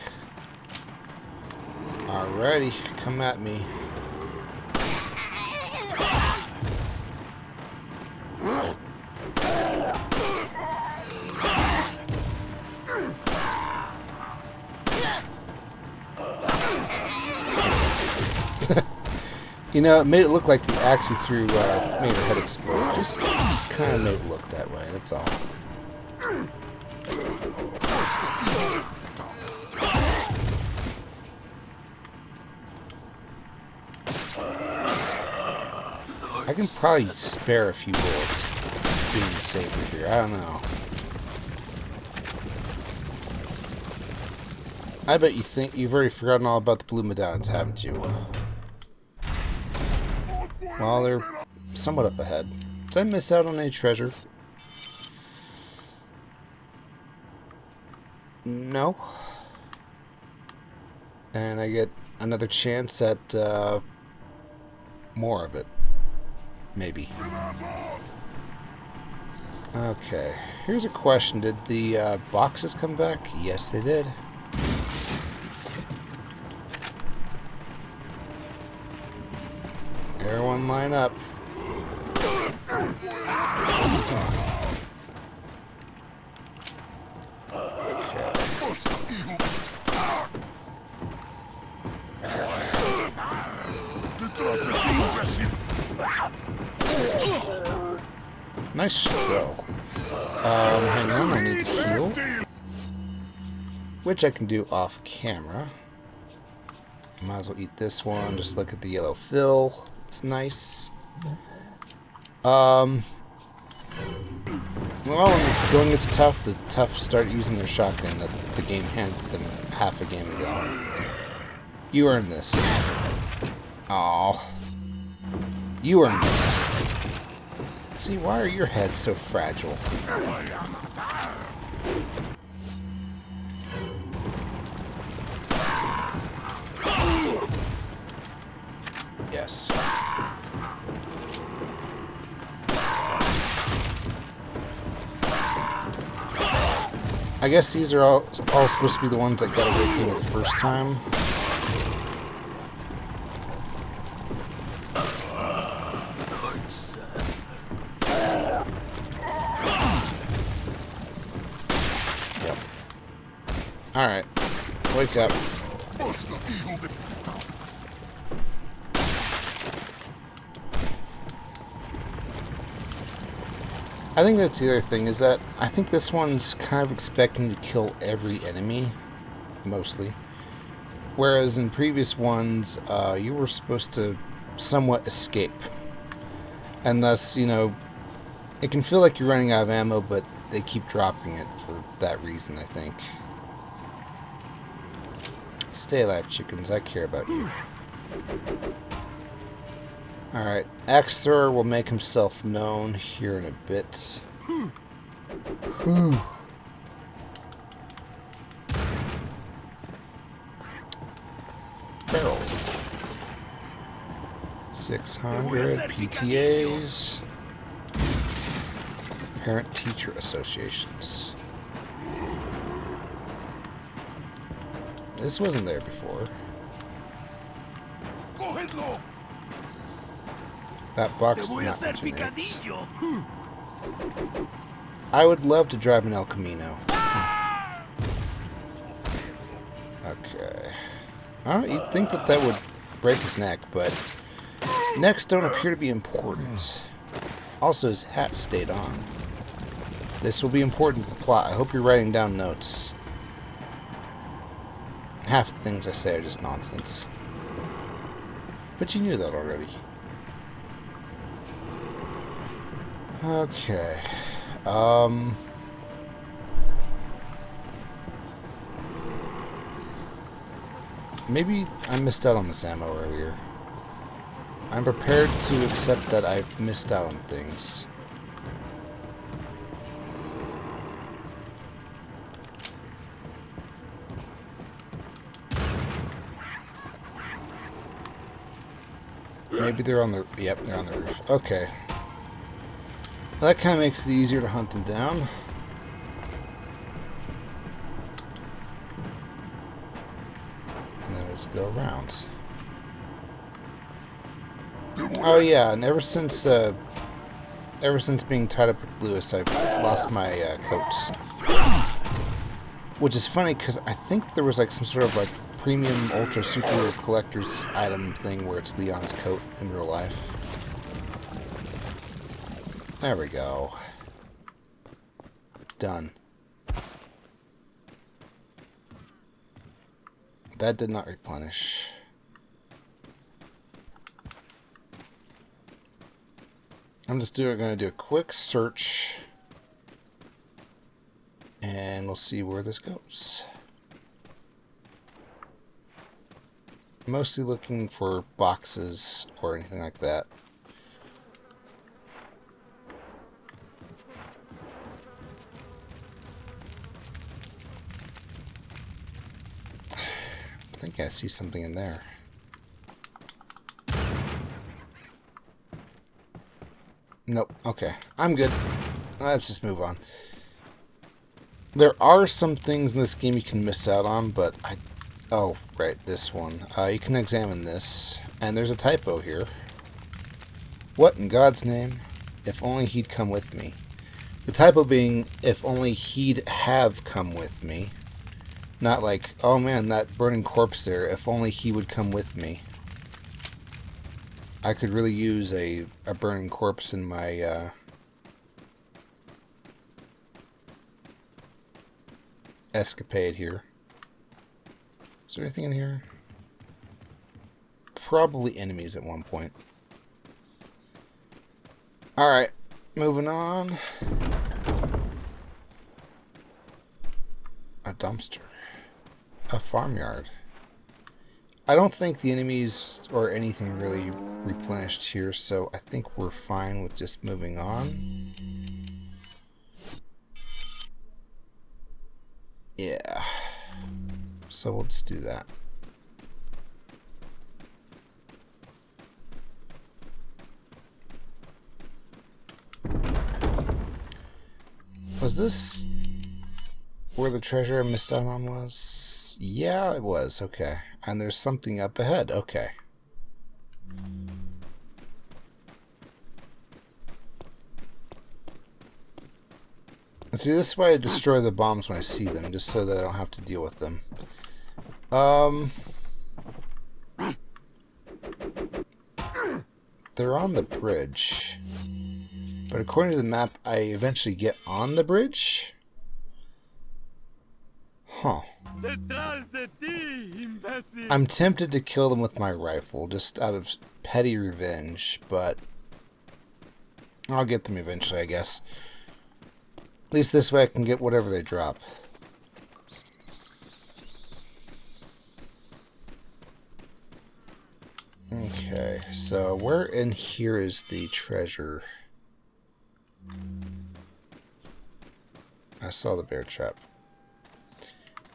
Alrighty, come at me. You know, it made it look like the axe you threw made her head explode. Just kind of made it look that way, that's all. I can probably spare a few bullets being safer here. I don't know. I bet you think you've already forgotten all about the blue medallions, haven't you? Well, they're somewhat up ahead. Did I miss out on any treasure? No. And I get another chance at more of it. Maybe. Okay. Here's a question. Did the boxes come back? Yes, they did. Everyone line up. Nice throw. Hang on, I need to heal. Which I can do off camera. Might as well eat this one. Just look at the yellow fill. It's nice. Well, when going gets tough, the tough start using their shotgun that the game handed them half a game ago. You earned this. Aww. You earned this. See, why are your heads so fragile? Yes. I guess these are all supposed to be the ones that got away from me the first time. Yep. Alright. Wake up. I think that's the other thing, is that I think this one's kind of expecting to kill every enemy, mostly. Whereas in previous ones, you were supposed to somewhat escape. And thus, you know, it can feel like you're running out of ammo, but they keep dropping it for that reason, I think. Stay alive, chickens. I care about you. Alright, Axe Thrower will make himself known here in a bit. Whew. Barrel. 600 PTAs. Parent-Teacher Associations. This wasn't there before. That box is not regenerates. I would love to drive an El Camino. Okay. You'd think that that would break his neck, but necks don't appear to be important. Also, his hat stayed on. This will be important to the plot. I hope you're writing down notes. Half the things I say are just nonsense. But you knew that already. Okay. Maybe I missed out on this ammo earlier. I'm prepared to accept that I've missed out on things. Maybe they're on the... Yep, they're on the roof. Okay. Well, that kind of makes it easier to hunt them down. And then let's go around. Oh yeah, and ever since being tied up with Lewis, I've lost my coat. Which is funny, because I think there was like some sort of like premium ultra super collector's item thing where it's Leon's coat in real life. There we go. Done. That did not replenish. I'm just going to do a quick search, and we'll see where this goes. Mostly looking for boxes or anything like that. I think I see something in there. Nope. Okay. I'm good. Let's just move on. There are some things in this game you can miss out on, but I... Oh, right. This one. You can examine this. And there's a typo here. What in God's name? If only he'd come with me. The typo being, if only he'd have come with me. Not like, oh man, that burning corpse there. If only he would come with me. I could really use a burning corpse in my escapade here. Is there anything in here? Probably enemies at one point. Alright, moving on. A dumpster. A farmyard. I don't think the enemies or anything really replenished here, so I think we're fine with just moving on. Yeah. So we'll just do that. Was this where the treasure I missed out on was? Yeah, it was. Okay. And there's something up ahead. Okay. See, this is why I destroy the bombs when I see them, just so that I don't have to deal with them. They're on the bridge. But according to the map, I eventually get on the bridge? Huh. I'm tempted to kill them with my rifle, just out of petty revenge, but I'll get them eventually, I guess. At least this way I can get whatever they drop. Okay, so where in here is the treasure? I saw the bear trap.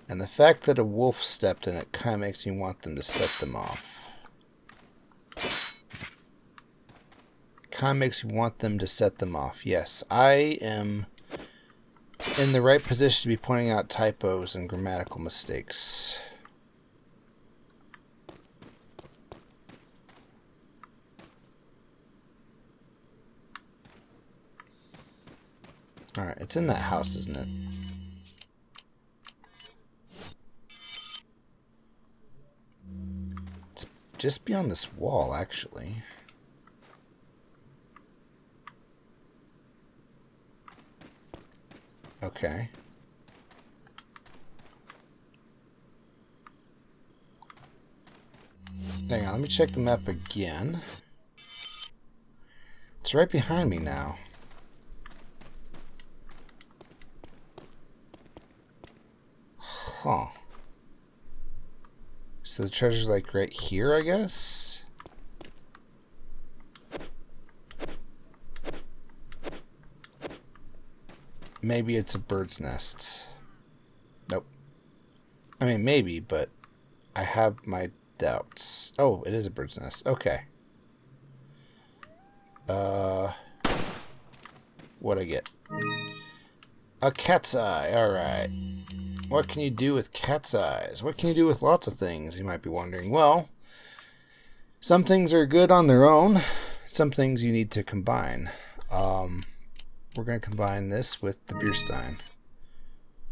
And the fact that a wolf stepped in it kind of makes me want them to set them off. Kind of makes me want them to set them off. Yes, I am in the right position to be pointing out typos and grammatical mistakes. Alright, it's in that house, isn't it? It's just beyond this wall, actually. Okay. Hang on, let me check the map again. It's right behind me now. Huh. So the treasure's like right here, I guess? Maybe it's a bird's nest. Nope. I mean, maybe, but I have my doubts. Oh, it is a bird's nest. Okay. What'd I get? A cat's eye. Alright. What can you do with cat's eyes? What can you do with lots of things, you might be wondering? Well, some things are good on their own. Some things you need to combine. We're going to combine this with the beer stein.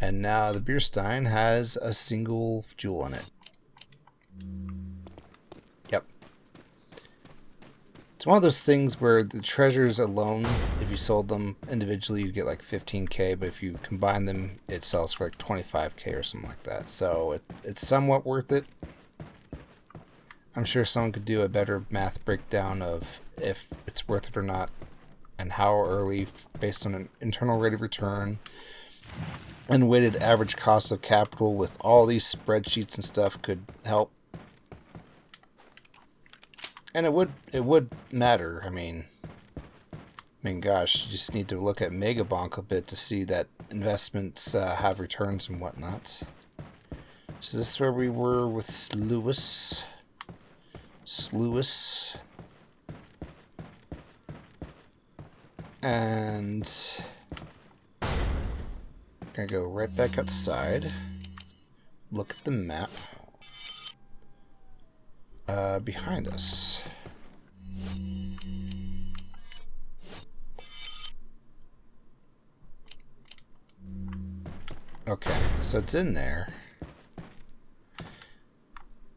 And now the beer stein has a single jewel in it. Yep. It's one of those things where the treasures alone, if you sold them individually, you'd get like 15k, but if you combine them, it sells for like 25k or something like that. So it's somewhat worth it. I'm sure someone could do a better math breakdown of if it's worth it or not, and how early, based on an internal rate of return and weighted average cost of capital with all these spreadsheets and stuff, could help. And it would matter. I mean, gosh, you just need to look at Megabonk a bit to see that investments have returns and whatnot. So this is where we were with Sluis. And I'm gonna go right back outside. Look at the map. Behind us. Okay, so it's in there.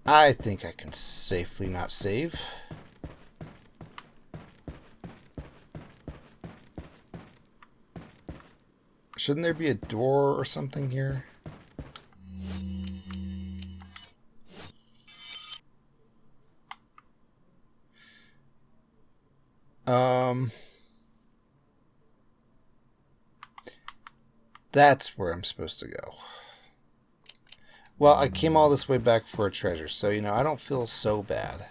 I think I can safely not save. Shouldn't there be a door or something here? That's where I'm supposed to go. Well, I came all this way back for a treasure, so, you know, I don't feel so bad.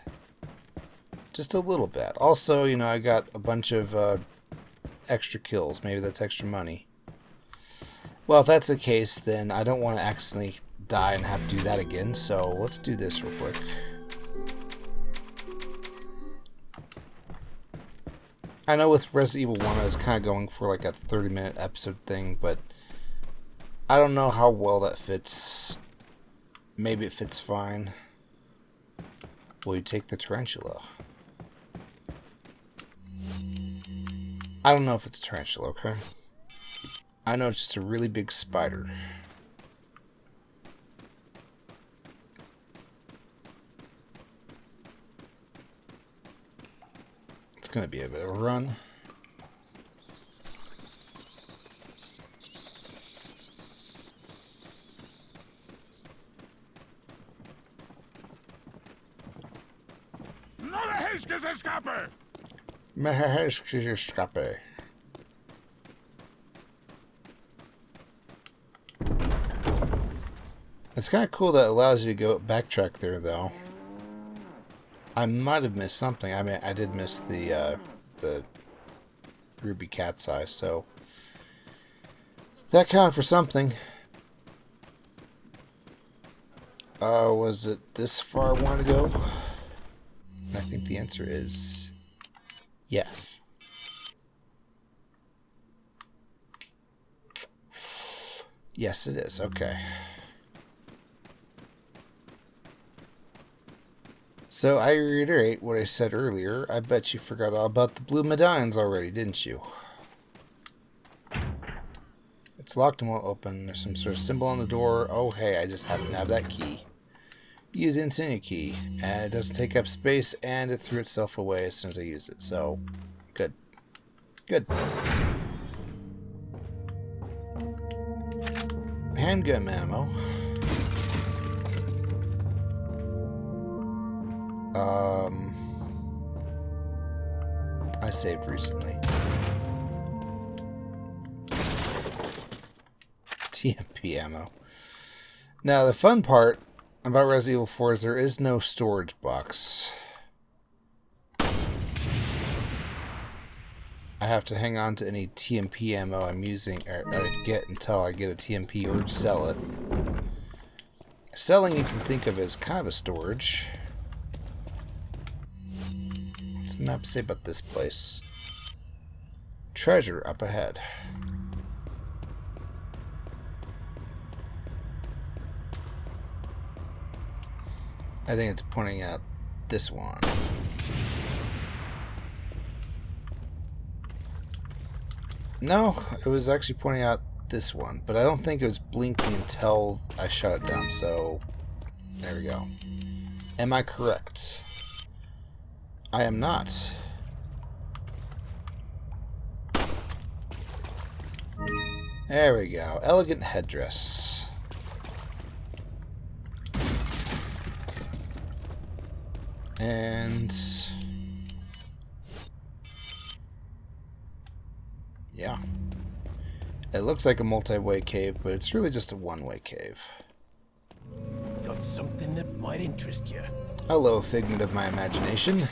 Just a little bad. Also, you know, I got a bunch of extra kills. Maybe that's extra money. Well, if that's the case, then I don't want to accidentally die and have to do that again, so let's do this real quick. I know with Resident Evil 1 I was kind of going for like a 30-minute episode thing, but I don't know how well that fits. Maybe it fits fine. Will you take the tarantula? I don't know if it's a tarantula, okay? I know it's just a really big spider. It's gonna be a bit of a run. Escape. It's kind of cool that it allows you to go backtrack there, though. I might have missed something. I mean, I did miss the ruby cat's eye, so that counted for something. Was it this far I wanted to go? And I think the answer is yes. Yes, it is. Okay. So I reiterate what I said earlier. I bet you forgot all about the blue medallions already, didn't you? It's locked and won't open. There's some sort of symbol on the door. Oh, hey, I just happen to have that key. Use the Insignia key. And it doesn't take up space, and it threw itself away as soon as I used it. So, good. Good. Handgun ammo. I saved recently. TMP ammo. Now, the fun part about Resident Evil 4 is there is no storage box. I have to hang on to any TMP ammo I'm using or get until I get a TMP or sell it. Selling you can think of as kind of a storage. What's the map say about this place? Treasure up ahead. I think it's pointing out this one. No, it was actually pointing out this one, but I don't think it was blinking until I shut it down, so there we go. Am I correct? I am not. There we go. Elegant headdress. And yeah. It looks like a multi-way cave, but it's really just a one-way cave.
Got something that might interest you.
Hello, figment of my imagination.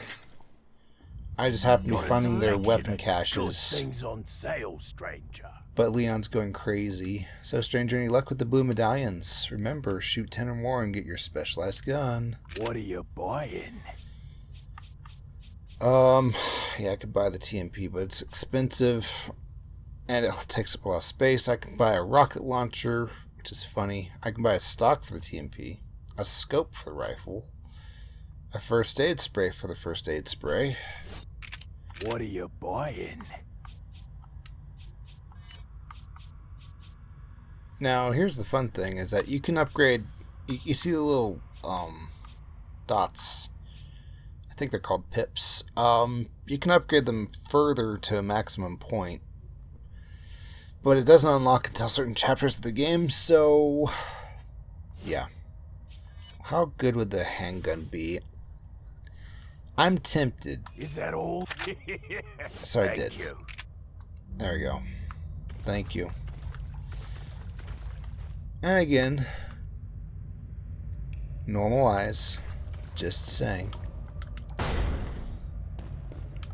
I just happen to be finding their weapon caches.
Things on sale, stranger.
But Leon's going crazy. So, stranger, any luck with the blue medallions? Remember, shoot 10 or more and get your specialized gun.
What are you buying?
Yeah, I could buy the TMP, but it's expensive. And it takes up a lot of space. I can buy a rocket launcher, which is funny. I can buy a stock for the TMP. A scope for the rifle. A first aid spray for the first aid spray.
What are you buying?
Now, here's the fun thing, is that you can upgrade, you see the little, dots, I think they're called pips, you can upgrade them further to a maximum point, but it doesn't unlock until certain chapters of the game, so, yeah. How good would the handgun be? I'm tempted.
Is that all?
So I
Thank
did.
you.
There we go. Thank you. And again, normal eyes. Just saying.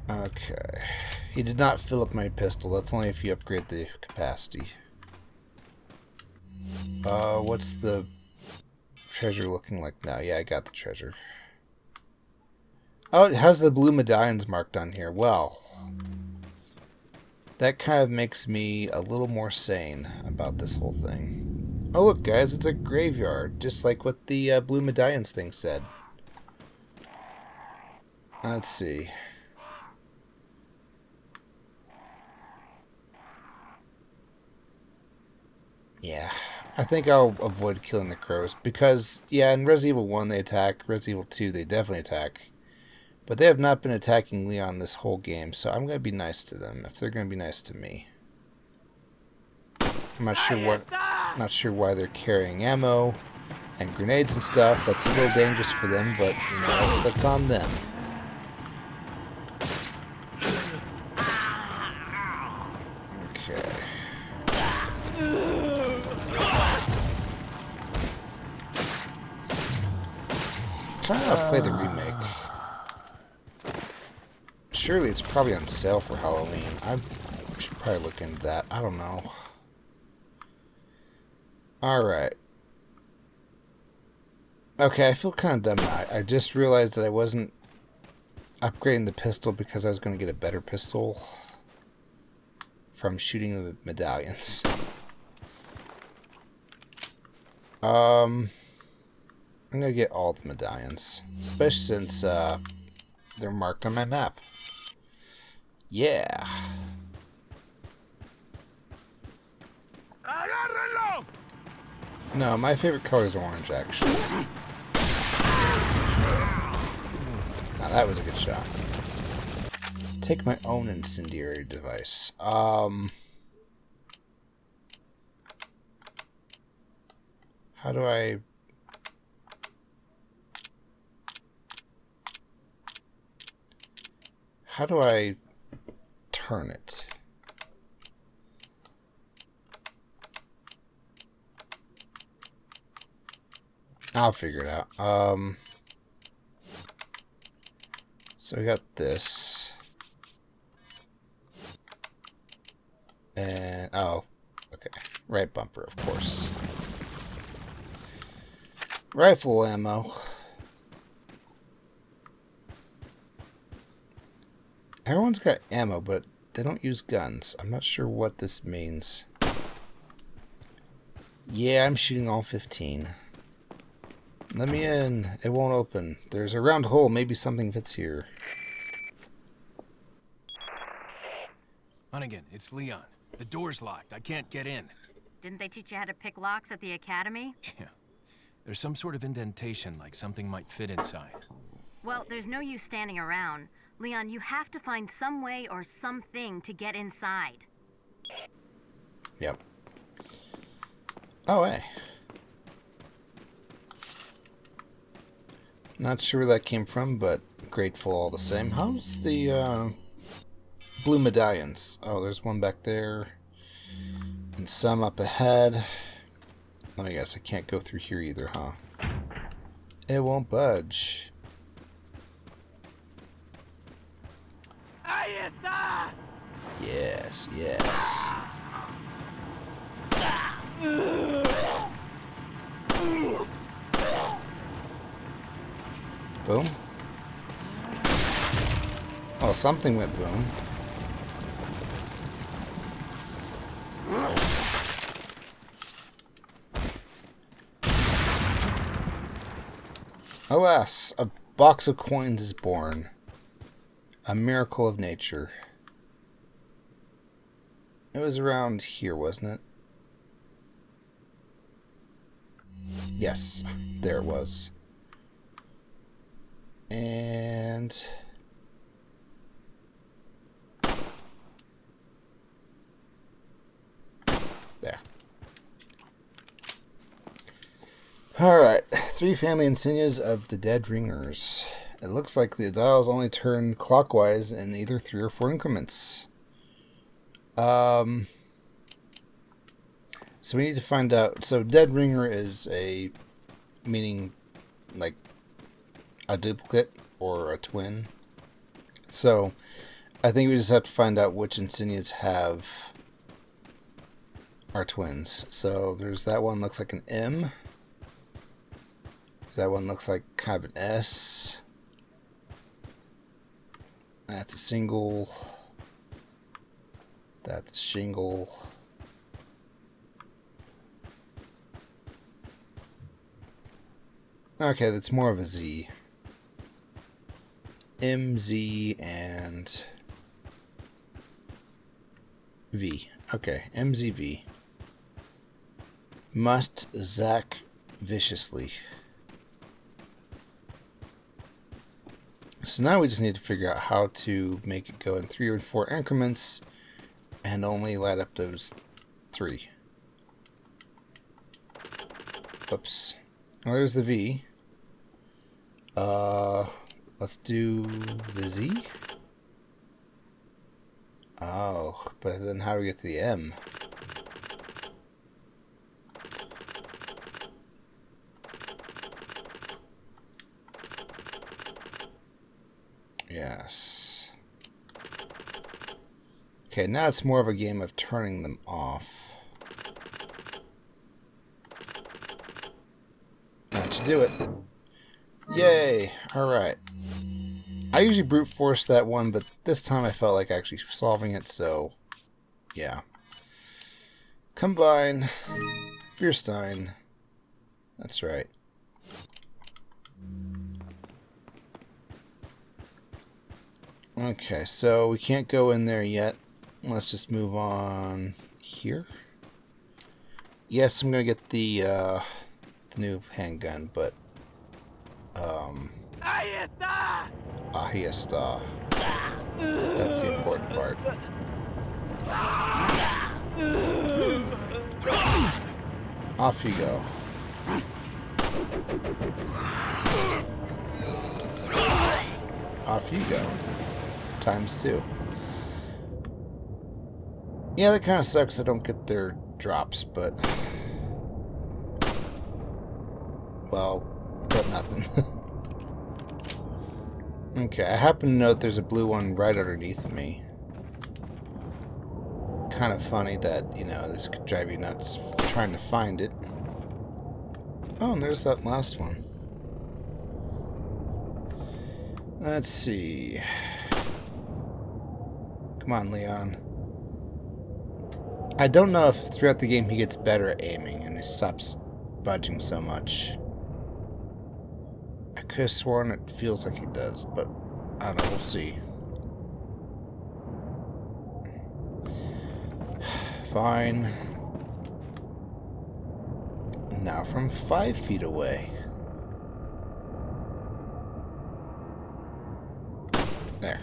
Okay. He did not fill up my pistol. That's only if you upgrade the capacity. What's the treasure looking like now? Yeah, I got the treasure. Oh, it has the blue medallions marked on here. Well, that kind of makes me a little more sane about this whole thing. Oh, look, guys, it's a graveyard, just like what the blue medallions thing said. Let's see. Yeah, I think I'll avoid killing the crows, because, yeah, in Resident Evil 1 they attack, Resident Evil 2 they definitely attack. But they have not been attacking Leon this whole game, so I'm going to be nice to them if they're going to be nice to me. I'm not sure why they're carrying ammo and grenades and stuff. That's a little dangerous for them, but you know, that's on them. Okay. Kind of play the remake. Surely it's probably on sale for Halloween. I should probably look into that. I don't know. Alright. Okay, I feel kind of dumb now. I just realized that I wasn't upgrading the pistol because I was going to get a better pistol from shooting the medallions. I'm going to get all the medallions. Especially since they're marked on my map. Yeah. No, my favorite color is orange, actually. Now that was a good shot. Take my own incendiary device. How do I... How do I turn it? I'll figure it out. So we got this. And, oh, okay. Right bumper, of course. Rifle ammo. Everyone's got ammo, but they don't use guns. I'm not sure what this means. Yeah, I'm shooting all 15. Let me in. It won't open. There's a round hole. Maybe something fits here.
Hunnigan, it's Leon. The door's locked. I can't get in.
Didn't they teach you how to pick locks at the academy?
Yeah. There's some sort of indentation, like something might fit inside.
Well, there's no use standing around. Leon, you have to find some way or something to get inside.
Yep. Oh, hey. Not sure where that came from, but grateful all the same. How's the blue medallions? Oh, there's one back there. And some up ahead. Let me guess, I can't go through here either, huh? It won't budge. Yes, yes. Boom. Oh, something went boom. Alas, a box of coins is born. A miracle of nature. It was around here, wasn't it? Yes, there it was. And... there. Alright, 3 family insignias of the dead ringers. It looks like the dials only turn clockwise in either 3 or 4 increments. So we need to find out. So dead ringer is a meaning like a duplicate or a twin. So I think we just have to find out which insignias have our twins. So there's that one looks like an M. That one looks like kind of an S. That's a single. That's a shingle. Okay, that's more of a Z. MZ and V. Okay, MZV. Must Zack viciously. So now we just need to figure out how to make it go in 3 or 4 increments and only light up those 3. Oops. Well, there's the V. Let's do the Z. Oh, but then how do we get to the M? Yes. Okay, now it's more of a game of turning them off. That should do it. Yay! Alright. I usually brute force that one, but this time I felt like actually solving it, so yeah. Combine. Beerstein. That's right. Okay, so we can't go in there yet. Let's just move on here. Yes, I'm gonna get the new handgun, but ahí está. That's the important part. Off you go. Off you go. ×2. Yeah, that kind of sucks I don't get their drops, but... Well, but nothing. Okay, I happen to note there's a blue one right underneath me. Kind of funny that, you know, this could drive you nuts trying to find it. Oh, and there's that last one. Let's see. Come on, Leon. I don't know if throughout the game he gets better at aiming and he stops budging so much. I could have sworn it feels like he does, but I don't know, we'll see. Fine. Now from 5 feet away. There.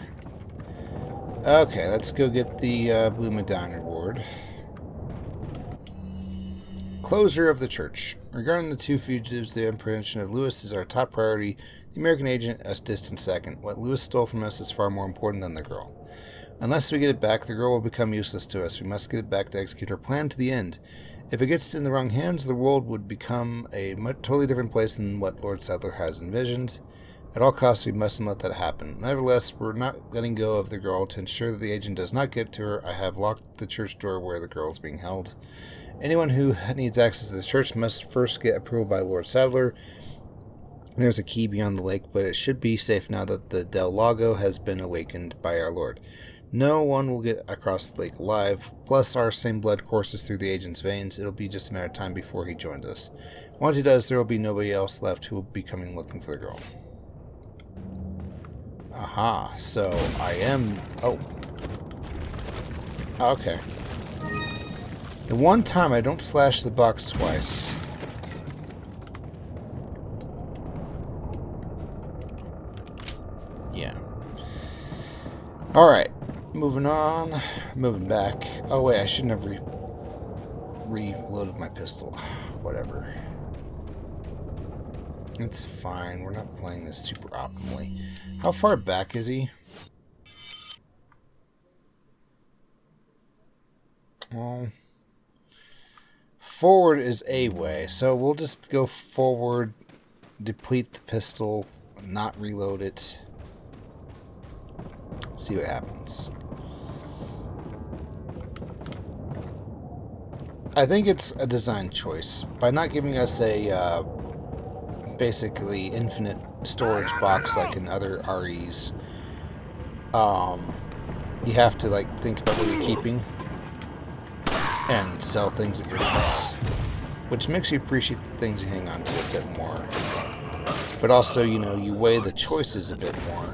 Okay, let's go get the Blue Medallion reward. Closure of the church. Regarding the 2 fugitives, the apprehension of Lewis is our top priority. The American agent, a distant second. What Lewis stole from us is far more important than the girl. Unless we get it back, the girl will become useless to us. We must get it back to execute our plan to the end. If it gets in the wrong hands, the world would become a totally different place than what Lord Sadler has envisioned. At all costs, we mustn't let that happen. Nevertheless, we're not letting go of the girl. To ensure that the agent does not get to her, I have locked the church door where the girl is being held. Anyone who needs access to the church must first get approval by Lord Sadler. There's a key beyond the lake, but it should be safe now that the Del Lago has been awakened by our Lord. No one will get across the lake alive. Plus, our same blood courses through the agent's veins. It'll be just a matter of time before he joins us. Once he does, there will be nobody else left who will be coming looking for the girl. Aha, so I am... Oh. Okay. The one time I don't slash the box twice. Yeah. Alright. Moving on. Moving back. Oh wait, I shouldn't have reloaded my pistol. Whatever. It's fine. We're not playing this super optimally. How far back is he? Well... Forward is a way, so we'll just go forward, deplete the pistol, not reload it, see what happens. I think it's a design choice. By not giving us a basically infinite storage box like in other REs, you have to like think about what you're keeping and sell things that you're not, which makes you appreciate the things you hang on to a bit more. But also, you know, you weigh the choices a bit more.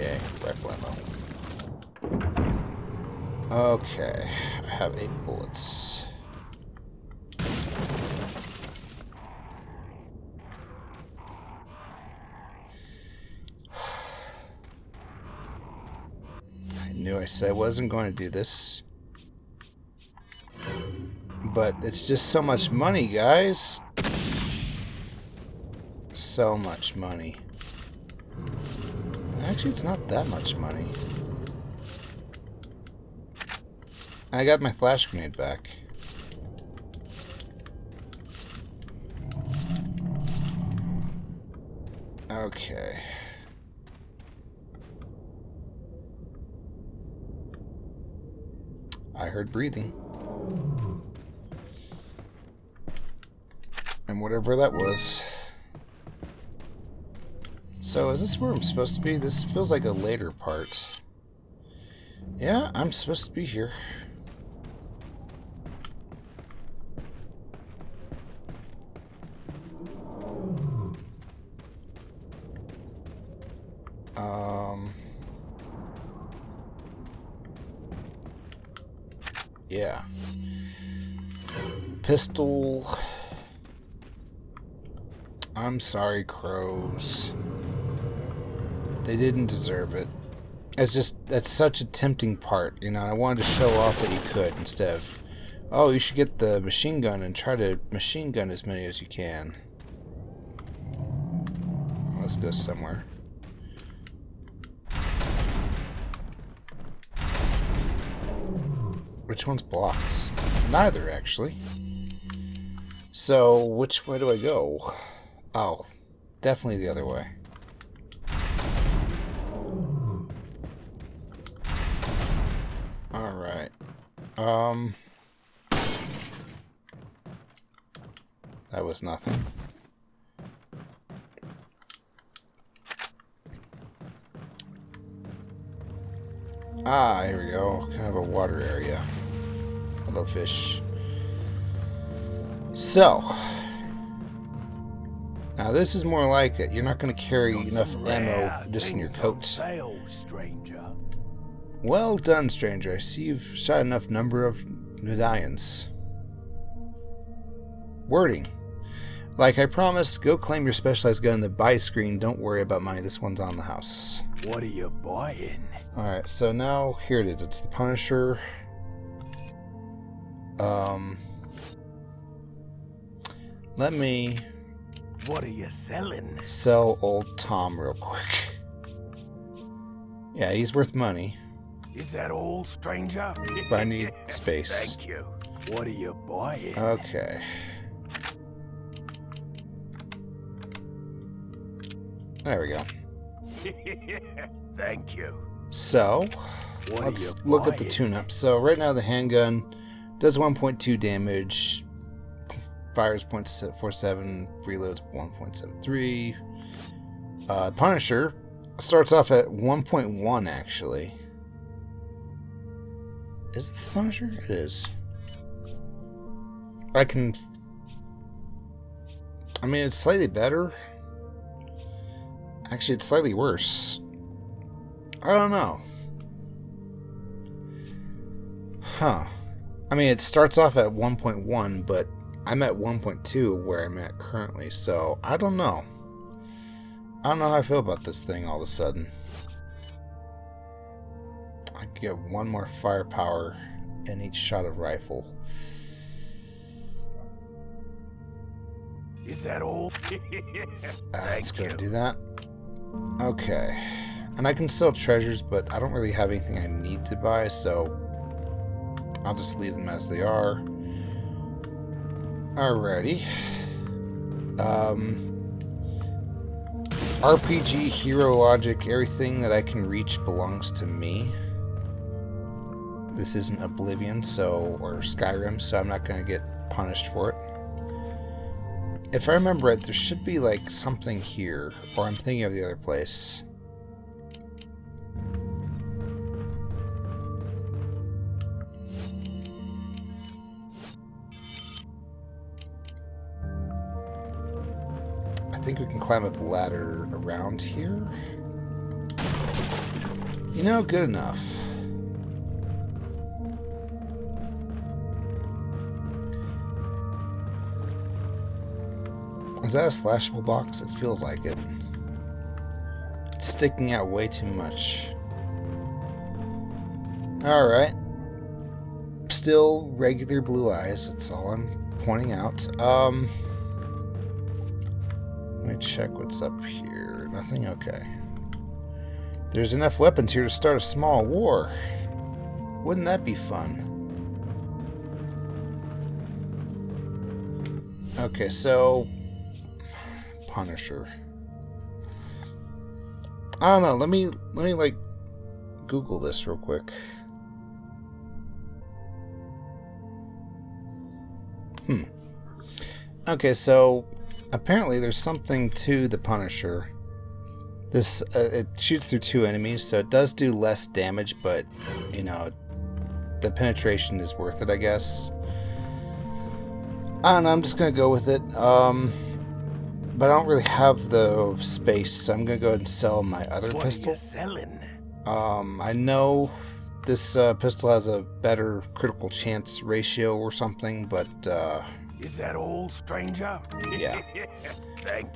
Yay, rifle ammo. Okay, I have 8 bullets. I knew I said I wasn't going to do this. But it's just so much money, guys. So much money. Actually, it's not that much money. I got my flash grenade back. Okay. I heard breathing. And whatever that was. So, is this where I'm supposed to be? This feels like a later part. Yeah, I'm supposed to be here. Yeah. pistol. I'm sorry, crows. They didn't deserve it. It's just, that's such a tempting part, you know. I wanted to show off that you could instead of, oh, you should get the machine gun and try to machine gun as many as you can. Let's go somewhere. Which one's blocked? Neither, actually. So, which way do I go? Oh, definitely the other way. Alright. That was nothing. Ah, here we go. Kind of a water area. Hello, fish. So, now this is more like it. You're not going to carry enough ammo just in your coat. Well done, stranger. I see you've shot enough number of medallions. Wording. Like I promised, go claim your specialized gun in the buy screen. Don't worry about money. This one's on the house.
What are you buying?
Alright, so now, here it is. It's the Punisher. Let me...
What are you selling?
Sell old Tom real quick. Yeah, he's worth money.
Is that all, stranger?
But I need space.
Thank you. What are you buying?
Okay. There we go.
Thank you.
So,
What
let's
are you
look at the
buying?
tune-up. So right now the handgun does 1.2 damage, fires 0.47, reloads 1.73. Punisher starts off at 1.1 actually. Is this the Punisher? It is. I mean, it's slightly better. Actually, it's slightly worse. I don't know. Huh. I mean, it starts off at 1.1, but I'm at 1.2 where I'm at currently, so I don't know. I don't know how I feel about this thing all of a sudden. I could get one more firepower in each shot of rifle.
Is that all?
Let's go do that. Okay. And I can sell treasures, but I don't really have anything I need to buy, so I'll just leave them as they are. Alrighty. RPG, hero logic, everything that I can reach belongs to me. This isn't Oblivion, or Skyrim, so I'm not going to get punished for it. If I remember it, there should be like something here, or I'm thinking of the other place. I think we can climb up a ladder around here. You know, good enough. Is that a slashable box? It feels like it. It's sticking out way too much. Alright. Still regular blue eyes, that's all I'm pointing out. Let me check what's up here. Nothing? Okay. There's enough weapons here to start a small war. Wouldn't that be fun? Okay, so... Punisher. I don't know. Let me like Google this real quick. Okay, so apparently there's something to the Punisher. This it shoots through two enemies, so it does do less damage, but you know, the penetration is worth it, I guess. I don't know. I'm just gonna go with it. But I don't really have the space, so I'm gonna go ahead and sell my other pistol.
What are you selling?
I know this pistol has a better critical chance ratio or something, but
Is that all, stranger?
yeah.
Thank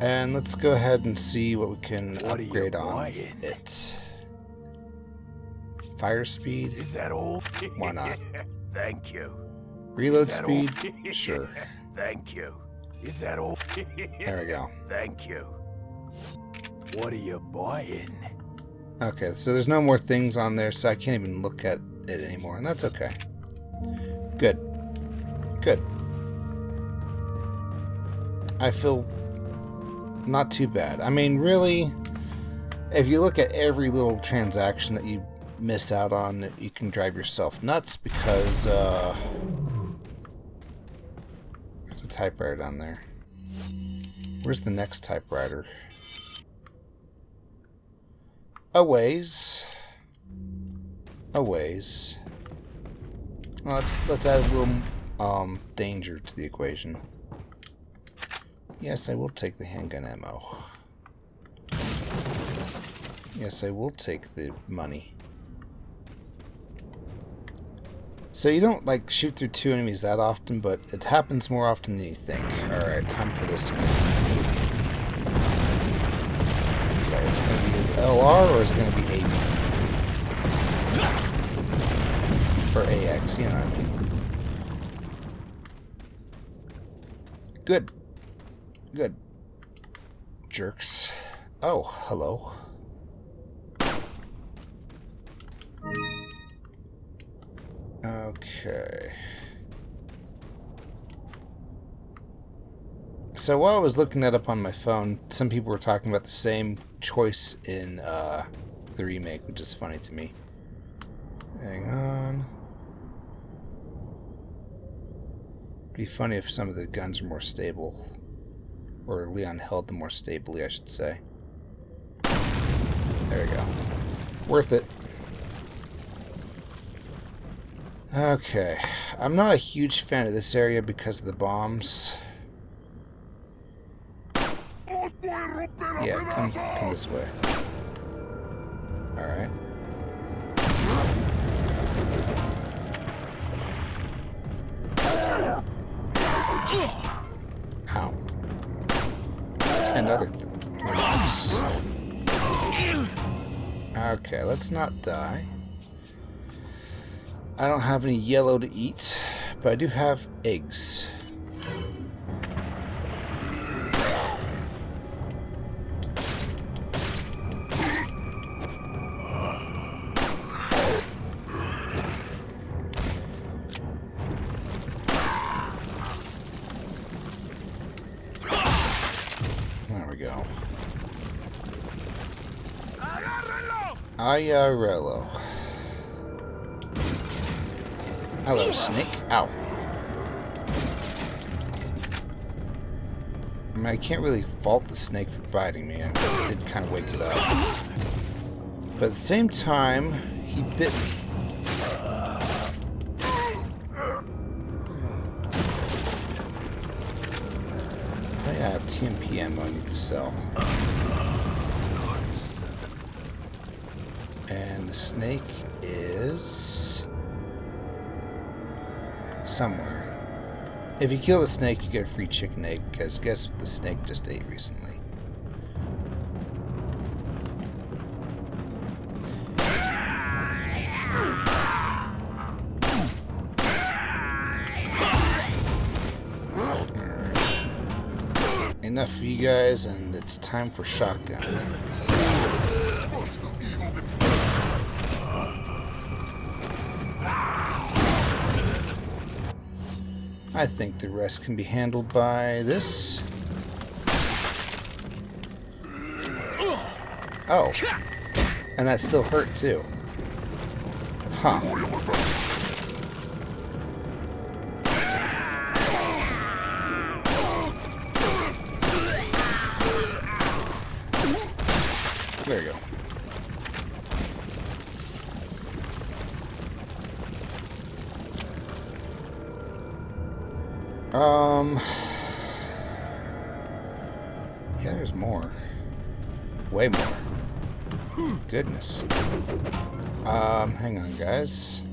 And let's go ahead and see what we can
What are you
upgrade on
buying?
it. Fire speed,
Is that all?
why not?
Thank you.
Reload
Is that all?
speed, sure.
Thank you. Is that all?
There we go.
Thank you. What are you buying?
Okay, so there's no more things on there, so I can't even look at it anymore, and that's okay. Good. Good. I feel not too bad. I mean, really, if you look at every little transaction that you miss out on, you can drive yourself nuts because, there's a typewriter down there. Where's the next typewriter? A ways. A ways. Well, let's add a little danger to the equation. Yes, I will take the handgun ammo. Yes, I will take the money. So you don't like shoot through two enemies that often, but it happens more often than you think. Alright, time for this again. Okay, is it going to be LR or is it going to be AB? Or AX, you know what I mean. Good. Good. Jerks. Oh, hello. Okay. So while I was looking that up on my phone, some people were talking about the same choice in the remake, which is funny to me. Hang on. It'd be funny if some of the guns were more stable. Or Leon held them more stably, I should say. There we go. Worth it. Okay. I'm not a huge fan of this area because of the bombs. Yeah, come this way. Alright. Ow. And other things. Okay, let's not die. I don't have any yellow to eat, but I do have eggs. There we go. IRLO. Hello, snake. Ow. I mean, I can't really fault the snake for biting me. I did kind of wake it up. But at the same time, he bit me. Oh yeah, I have TMP ammo I need to sell. And the snake is somewhere. If you kill the snake, you get a free chicken egg, because guess what the snake just ate recently? Enough of you guys, and it's time for shotgun. I think the rest can be handled by this. Oh. And that still hurt too. Huh. There you go. Yeah, there's more. Way more. Goodness. Hang on, guys.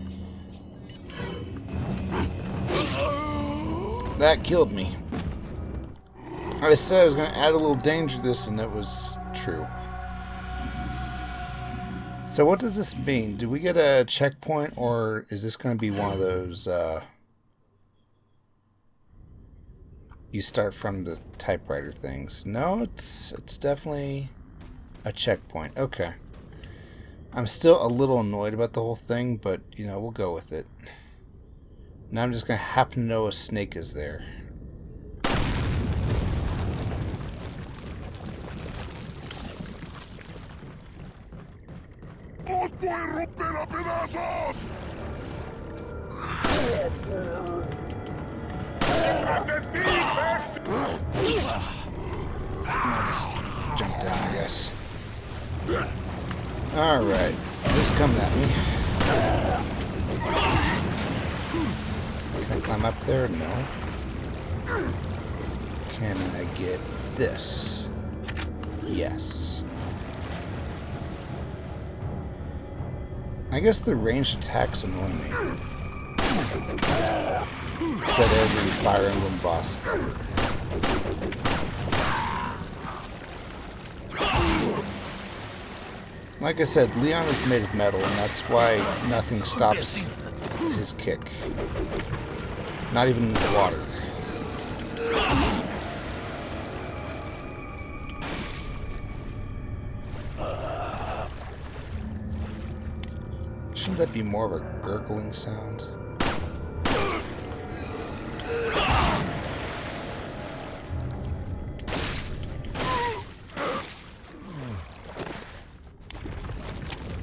That killed me. I said I was going to add a little danger to this, and it was true. So what does this mean? Do we get a checkpoint, or is this going to be one of those, you start from the typewriter things? No, it's definitely a checkpoint. Okay. I'm still a little annoyed about the whole thing, but, you know, we'll go with it. Now I'm just going to happen to know a snake is there.
¡Os voy a romper a pedazos! ¡Detrás de ti,
I'll just jump down, I guess. Alright. Who's coming at me? Can I climb up there? No. Can I get this? Yes. I guess the ranged attacks annoy me. Said every Fire Emblem boss ever. Like I said, Leon is made of metal, and that's why nothing stops his kick. Not even the water. Shouldn't that be more of a gurgling sound?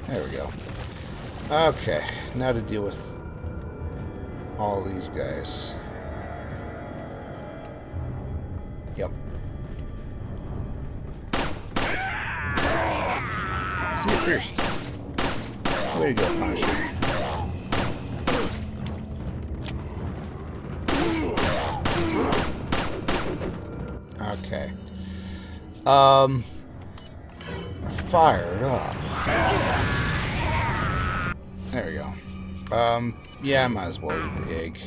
There we go. Okay, now to deal with all these guys. Yep. See it first. Way to go, Punisher. Okay. Fired up. There we go. Yeah, I might as well eat the egg.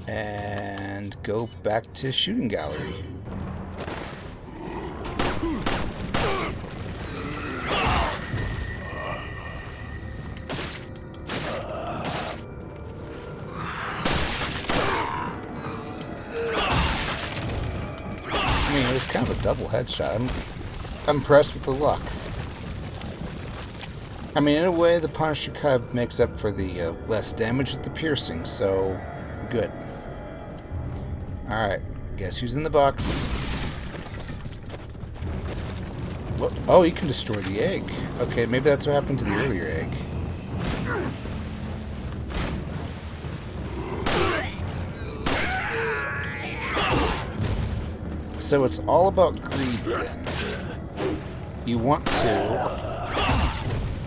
And go back to shooting gallery. I mean, it was kind of a double headshot. I'm impressed with the luck. I mean, in a way, the Punisher kind of makes up for the less damage with the piercing, so good. Alright, guess who's in the box? What? Oh, you can destroy the egg. Okay, maybe that's what happened to the earlier egg. So it's all about greed, then. You want to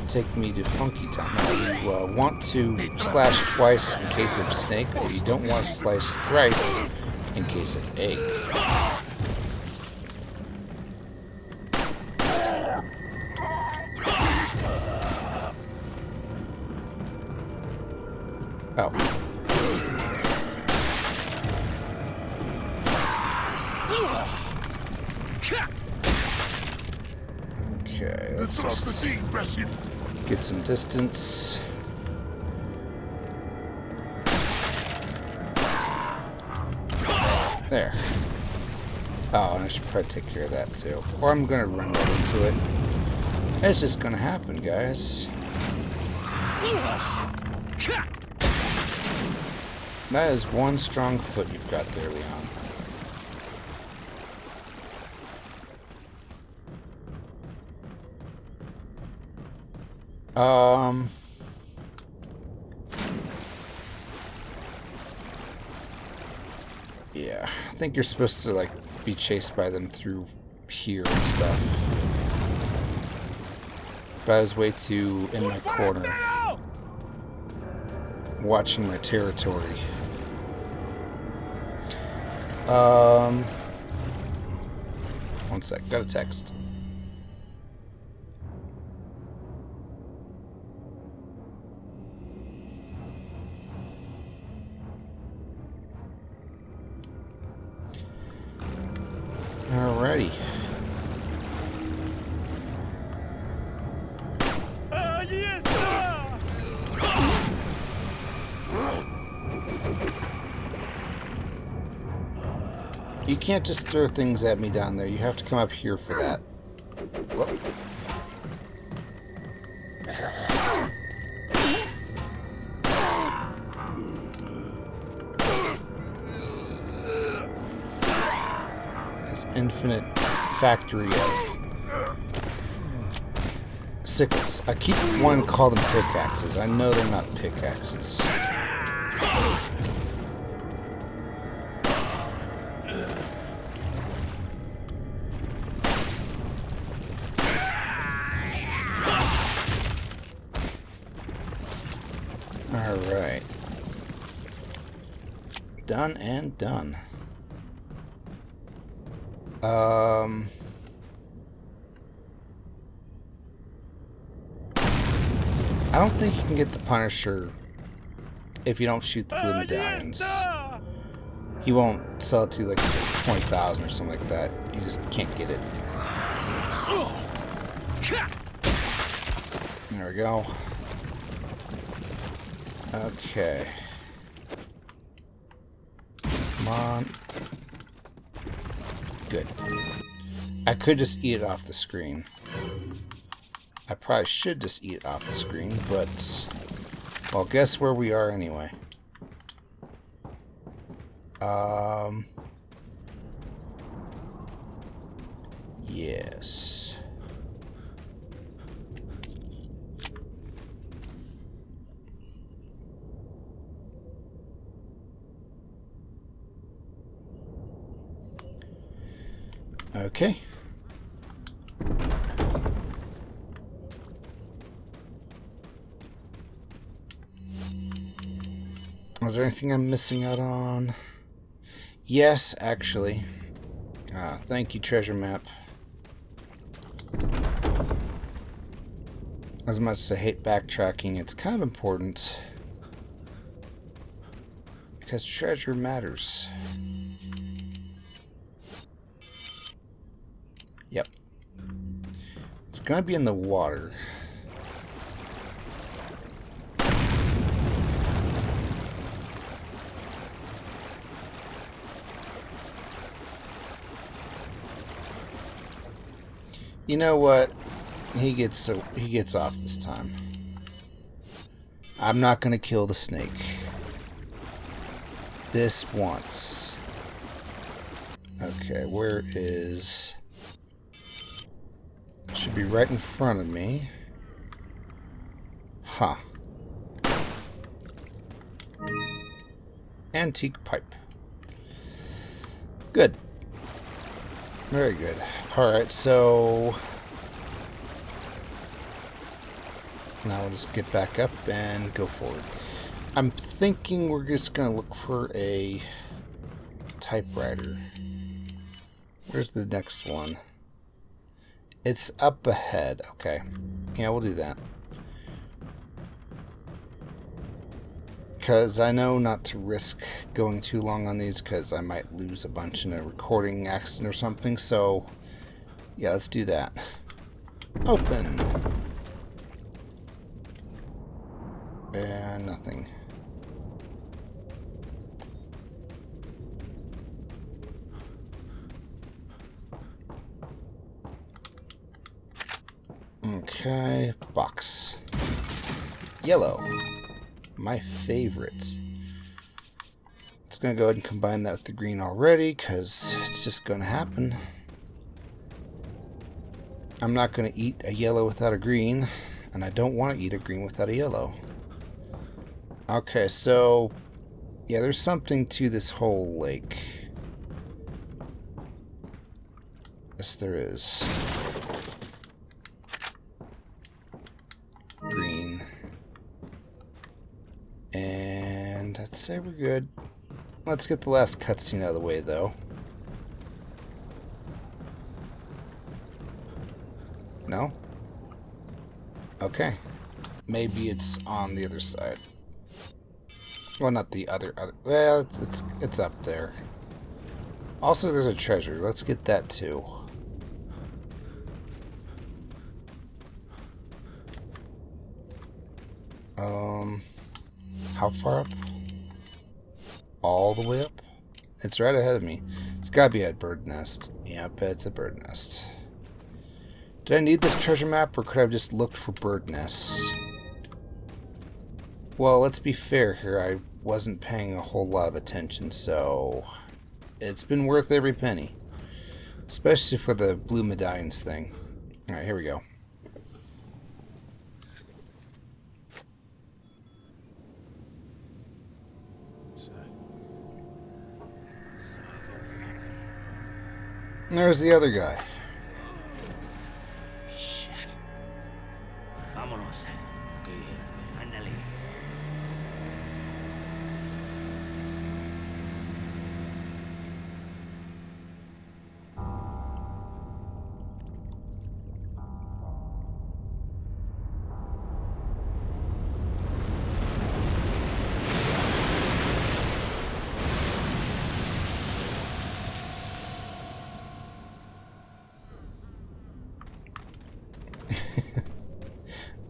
take me to Funky Time. Now, you want to slash twice in case of snake, but you don't want to slice thrice in case of egg. Oh. Okay, let's just get some distance. There. Oh, and I should probably take care of that too. Or I'm gonna run right into it. It's just gonna happen, guys. That is one strong foot you've got there, Leon. Yeah, I think you're supposed to, like, be chased by them through here and stuff. But I was way too in my corner, watching my territory. One sec, got a text. You can't just throw things at me down there. You have to come up here for that. Whoop. This infinite factory of sickles. I keep wanting to call them pickaxes. I know they're not pickaxes. Alright. Done and done. I don't think you can get the Punisher if you don't shoot the blue medallions. He won't sell it to you like 20,000 or something like that. You just can't get it. There we go. Okay. Come on. Good. I could just eat it off the screen. I probably should just eat it off the screen, but... well, guess where we are anyway. Yes. Okay. Was there anything I'm missing out on? Yes, actually. Thank you, treasure map. As much as I hate backtracking, it's kind of important. Because treasure matters. Yep. It's gonna be in the water. You know what? He gets off this time. I'm not gonna kill the snake. This once. Okay, where is... should be right in front of me. Huh. Antique pipe. Good. Very good. Alright, so... now we'll just get back up and go forward. I'm thinking we're just going to look for a typewriter. Where's the next one? It's up ahead. Okay. Yeah, we'll do that. Because I know not to risk going too long on these because I might lose a bunch in a recording accident or something. So, yeah, let's do that. Open. And nothing. Okay, box. Yellow. My favorite. It's going to go ahead and combine that with the green already, because it's just going to happen. I'm not going to eat a yellow without a green, and I don't want to eat a green without a yellow. Okay, so, yeah, there's something to this whole lake. Yes, there is. Green. And I'd say we're good. Let's get the last cutscene out of the way, though. No? Okay. Maybe it's on the other side. Well, not the other. Well, it's up there. Also, there's a treasure. Let's get that too. How far up? All the way up? It's right ahead of me. It's gotta be a bird nest. Yep, it's a bird nest. Did I need this treasure map, or could I have just looked for bird nests? Well, let's be fair here. I wasn't paying a whole lot of attention, so it's been worth every penny. Especially for the blue medallions thing. Alright, here we go. There's the other guy.
Vámonos. Okay, ándale.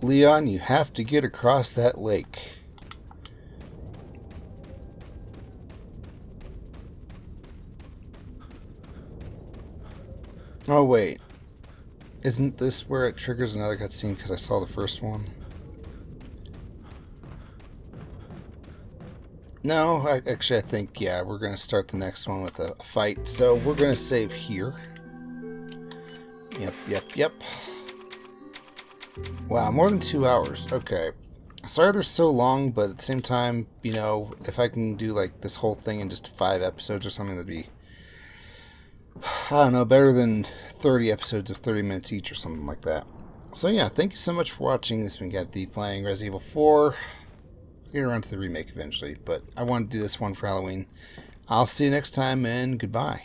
Leon, you have to get across that lake. Oh wait, isn't this where it triggers another cutscene because I saw the first one? No, actually I think, yeah, we're going to start the next one with a fight. So we're going to save here. Yep. Wow, more than 2 hours. Okay. Sorry they're so long, but at the same time, you know, if I can do like this whole thing in just 5 episodes or something, that'd be, I don't know, better than 30 episodes of 30 minutes each or something like that. So yeah, thank you so much for watching. This has been Cat D playing Resident Evil 4. I'll get around to the remake eventually, but I wanted to do this one for Halloween. I'll see you next time, and goodbye.